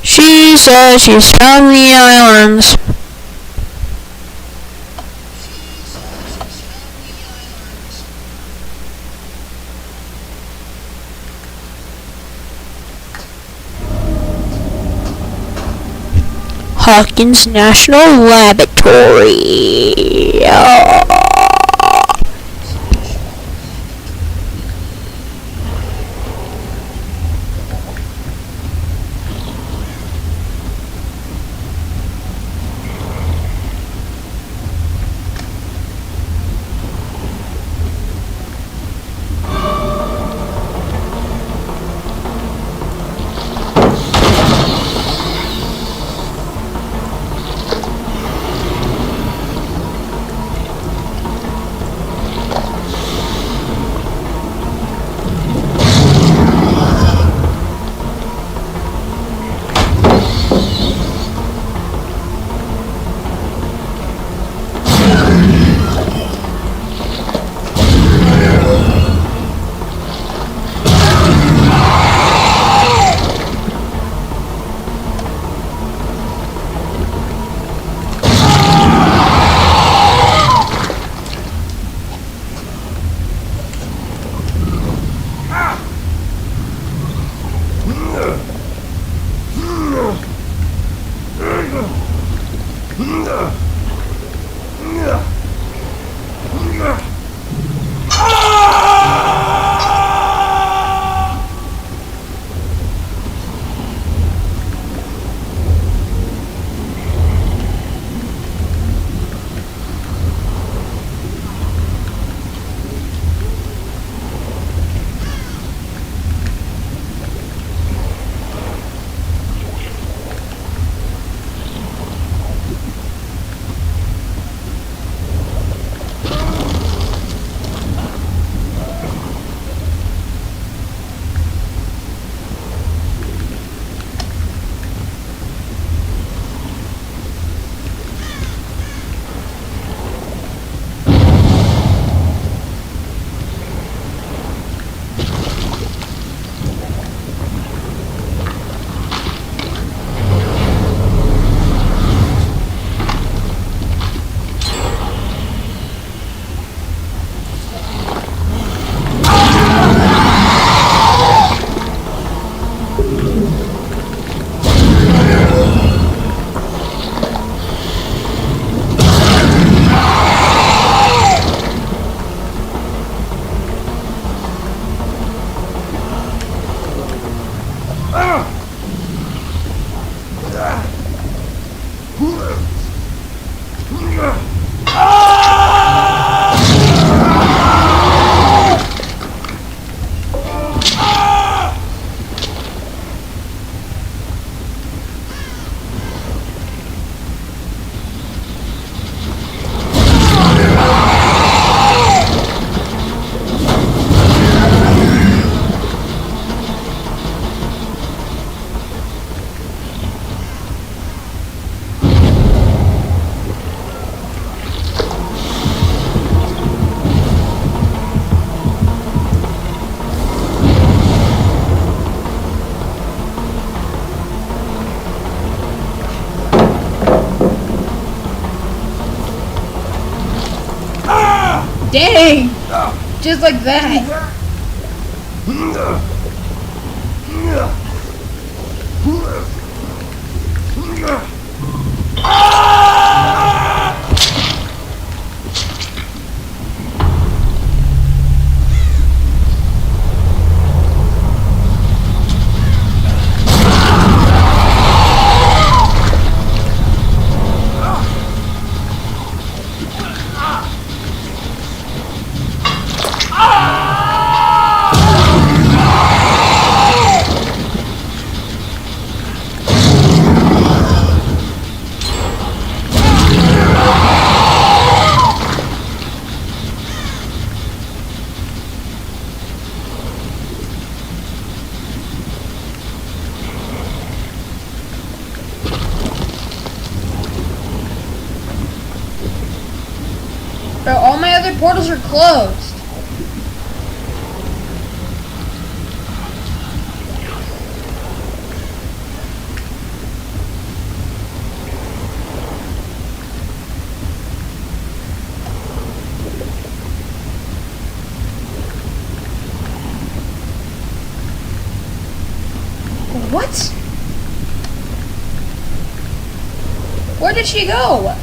She says she's from the islands. Hawkins National Laboratory. Dang! Just like that. Bro, all my other portals are closed. What? Where did she go?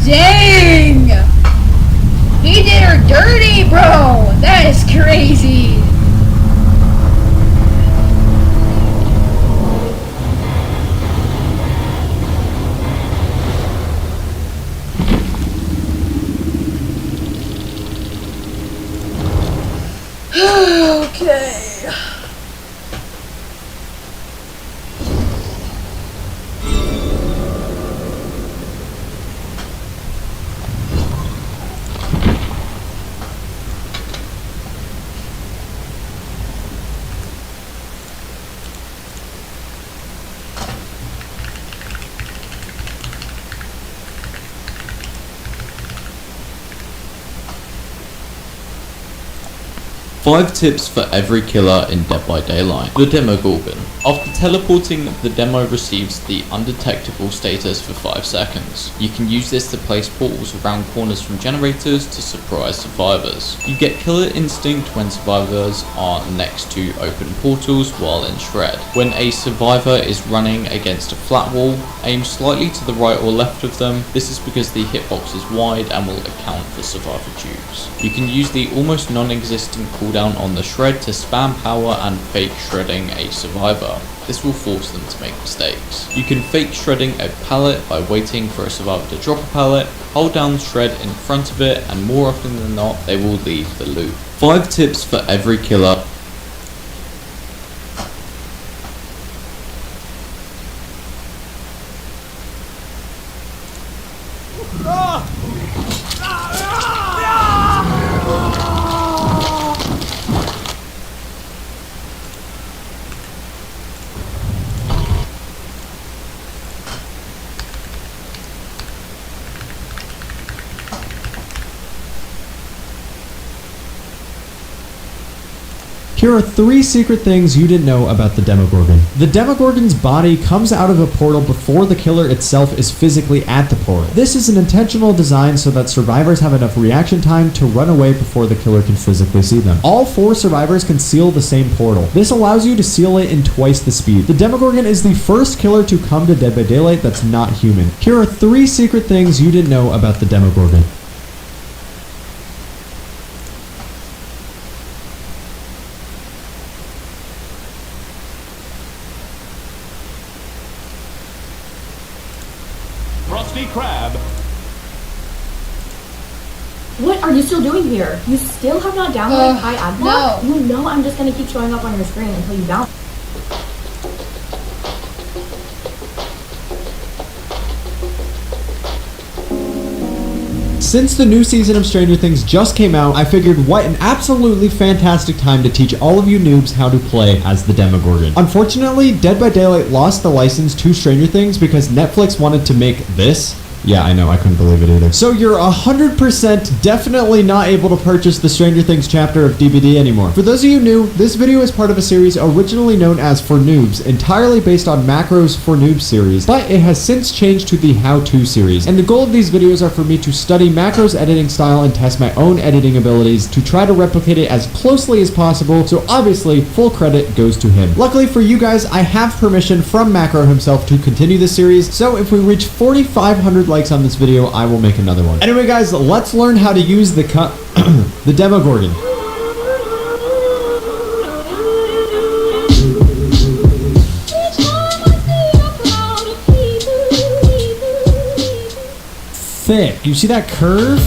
Dang! He did her dirty, bro! That is crazy! Okay. Five tips for every killer in Dead by Daylight. The Demogorgon. After teleporting, the demo receives the undetectable status for 5 seconds. You can use this to place portals around corners from generators to surprise survivors. You get killer instinct when survivors are next to open portals while in shred. When a survivor is running against a flat wall, aim slightly to the right or left of them. This is because the hitbox is wide and will account for survivor tubes. You can use the almost non-existent cooldown on the shred to spam power and fake shredding a survivor. This will force them to make mistakes. You can fake shredding a pallet by waiting for a survivor to drop a pallet, hold down shred in front of it, and more often than not, they will leave the loop. 5 tips for every killer. Here are 3 secret things you didn't know about the Demogorgon. The Demogorgon's body comes out of a portal before the killer itself is physically at the portal. This is an intentional design so that survivors have enough reaction time to run away before the killer can physically see them. All 4 survivors can seal the same portal. This allows you to seal it in twice the speed. The Demogorgon is the first killer to come to Dead by Daylight that's not human. Here are 3 secret things you didn't know about the Demogorgon. Crab. What are you still doing here? You still have not downloaded High Ad Block? No. You know I'm just gonna keep showing up on your screen until you download. Since the new season of Stranger Things just came out, I figured what an absolutely fantastic time to teach all of you noobs how to play as the Demogorgon. Unfortunately, Dead by Daylight lost the license to Stranger Things because Netflix wanted to make this. Yeah, I know, I couldn't believe it either. So you're 100% definitely not able to purchase the Stranger Things chapter of DVD anymore. For those of you new, this video is part of a series originally known as For Noobs, entirely based on Macro's For Noobs series, but it has since changed to the How To series. And the goal of these videos are for me to study Macro's editing style and test my own editing abilities to try to replicate it as closely as possible, so obviously full credit goes to him. Luckily for you guys, I have permission from Macro himself to continue the series, so if we reach 4,500 likes on this video, I will make another one. Anyway guys, let's learn how to use the the Demogorgon. Thick. You see that curve?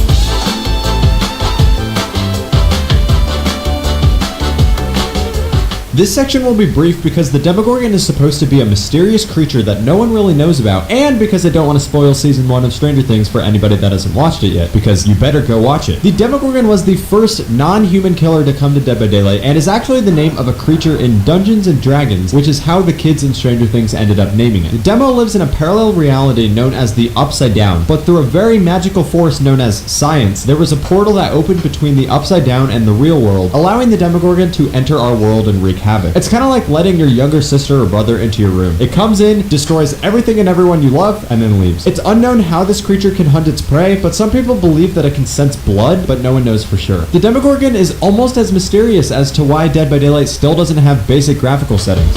This section will be brief because the Demogorgon is supposed to be a mysterious creature that no one really knows about, and because I don't want to spoil season 1 of Stranger Things for anybody that hasn't watched it yet, because you better go watch it. The Demogorgon was the first non-human killer to come to Dead by Daylight, and is actually the name of a creature in Dungeons and Dragons, which is how the kids in Stranger Things ended up naming it. The Demo lives in a parallel reality known as the Upside Down, but through a very magical force known as science, there was a portal that opened between the Upside Down and the real world, allowing the Demogorgon to enter our world and wreak havoc. It's kind of like letting your younger sister or brother into your room. It comes in, destroys everything and everyone you love, and then leaves. It's unknown how this creature can hunt its prey, but some people believe that it can sense blood, but no one knows for sure. The Demogorgon is almost as mysterious as to why Dead by Daylight still doesn't have basic graphical settings.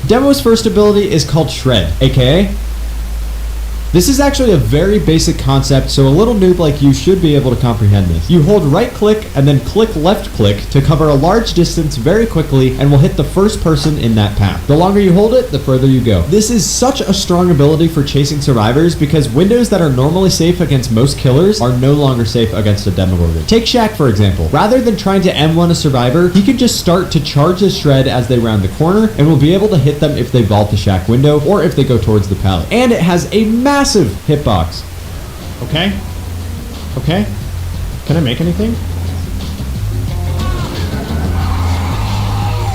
Demo's first ability is called Shred, aka... This is actually a very basic concept, so a little noob like you should be able to comprehend this. You hold right click and then click left click to cover a large distance very quickly and will hit the first person in that path. The longer you hold it, the further you go. This is such a strong ability for chasing survivors because windows that are normally safe against most killers are no longer safe against a Demogorgon. Take Shaq for example. Rather than trying to M1 a survivor, he can just start to charge his Shred as they round the corner and will be able to hit them if they vault the Shaq window or if they go towards the pallet. And it has a massive hitbox. Okay? Okay? Can I make anything?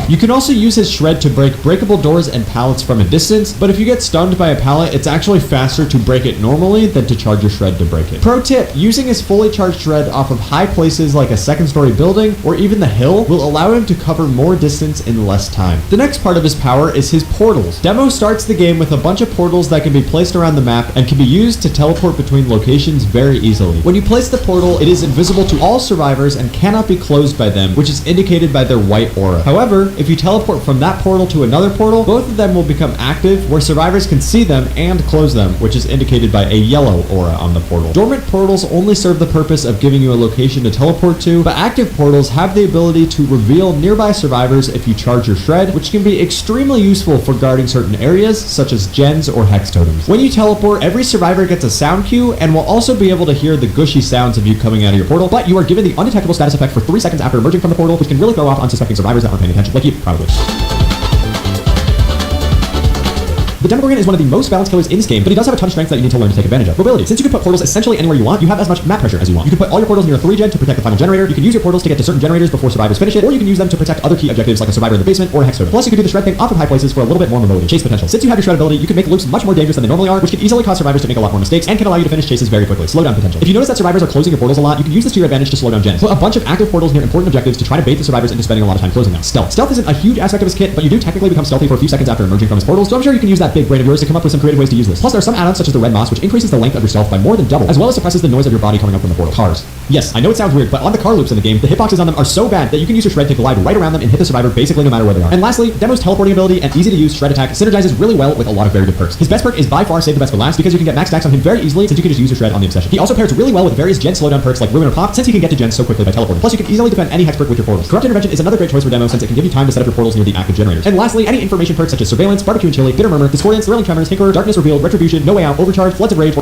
You can also use his Shred to break breakable doors and pallets from a distance, but if you get stunned by a pallet, it's actually faster to break it normally than to charge your Shred to break it. Pro tip, using his fully charged Shred off of high places like a second-story building or even the hill will allow him to cover more distance in less time. The next part of his power is his portals. Demo starts the game with a bunch of portals that can be placed around the map and can be used to teleport between locations very easily. When you place the portal, it is invisible to all survivors and cannot be closed by them, which is indicated by their white aura. However, if you teleport from that portal to another portal, both of them will become active where survivors can see them and close them, which is indicated by a yellow aura on the portal. Dormant portals only serve the purpose of giving you a location to teleport to, but active portals have the ability to reveal nearby survivors if you charge your Shred, which can be extremely useful for guarding certain areas, such as gens or hex totems. When you teleport, every survivor gets a sound cue and will also be able to hear the gushy sounds of you coming out of your portal, but you are given the undetectable status effect for 3 seconds after emerging from the portal, which can really throw off unsuspecting survivors that aren't paying attention, like you, probably. The Demogorgon is one of the most balanced killers in this game, but he does have a ton of strengths that you need to learn to take advantage of. Mobility. Since you can put portals essentially anywhere you want, you have as much map pressure as you want. You can put all your portals near a 3-gen to protect the final generator. You can use your portals to get to certain generators before survivors finish it, or you can use them to protect other key objectives like a survivor in the basement or a hex totem. Plus, you can do the Shred thing off of high places for a little bit more mobility. Chase potential. Since you have your Shred ability, you can make loops much more dangerous than they normally are, which can easily cause survivors to make a lot more mistakes and can allow you to finish chases very quickly. Slow down potential. If you notice that survivors are closing your portals a lot, you can use this to your advantage to slow down gens. Put a bunch of active portals near important objectives to try to bait the survivors into spending a lot of time closing them. Stealth. Stealth isn't a huge aspect of his kit, but you do technically become stealthy for a few seconds after emerging from his portals, so I'm sure you can use that big brain of yours to come up with some creative ways to use this. Plus, there are some add-ons such as the red moss, which increases the length of your stealth by more than double, as well as suppresses the noise of your body coming up from the portal. Cars. Yes, I know it sounds weird, but on the car loops in the game, the hitboxes on them are so bad that you can use your Shred to glide right around them and hit the survivor basically no matter where they are. And lastly, Demo's teleporting ability and easy to use Shred attack synergizes really well with a lot of very good perks. His best perk is by far save the best for last because you can get max stacks on him very easily since you can just use your Shred on the obsession. He also pairs really well with various gen slowdown perks like Ruin or Pop since he can get to gens so quickly by teleporting. Plus, you can easily defend any hex perk with your portals. Corrupt Intervention is another great choice for Demo since it can give you time to set up your portals near the active generators. And lastly, any information perks such as Surveillance, Barbecue and Chili, Bitter Murmur, Discordance, Thrilling Tremors, Tinkerer, Darkness Revealed, Retribution, No Way Out, Overcharge, Floods of Rage,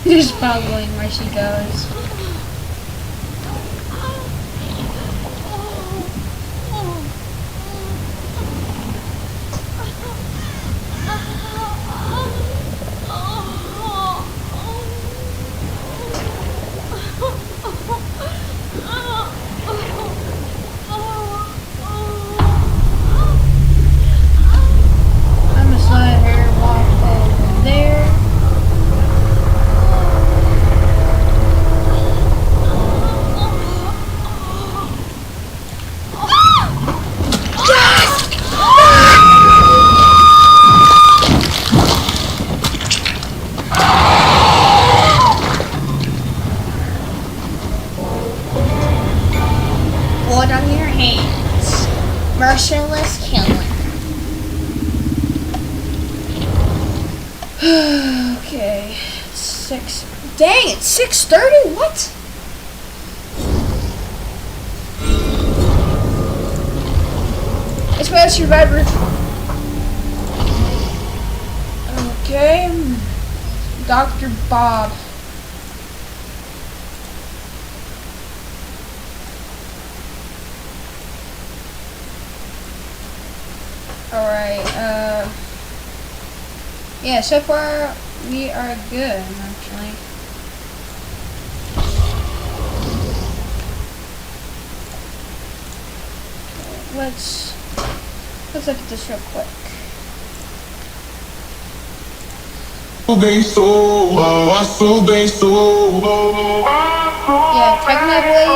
Just following where she goes. I'm gonna slide her walk over there. Blood on your hands. Merciless killing. Okay. 6. Dang, it's 6:30? What? It's my survivor. Okay. Dr. Bob. Alright, yeah, so far we are good, actually. Let's look at this real quick. Yeah, technically,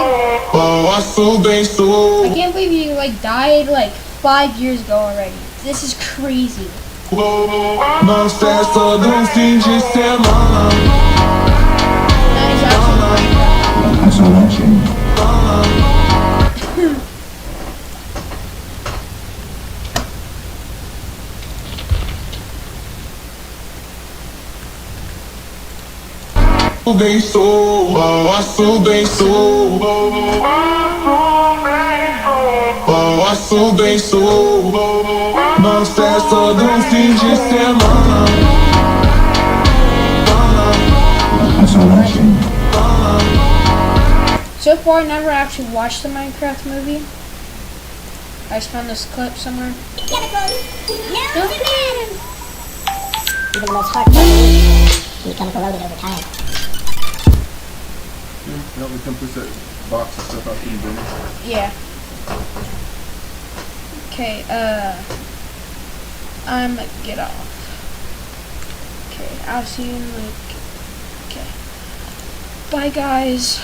I can't believe you like died like 5 years ago already. This is crazy. Now he's So far, I never actually watched the Minecraft movie. I just found this clip somewhere. Even the most hardcore become corroded over time. Yeah, we can push that box of stuff out in the bin. Yeah. Okay, I'm gonna get off. Okay, I'll see you in like, okay. Bye guys.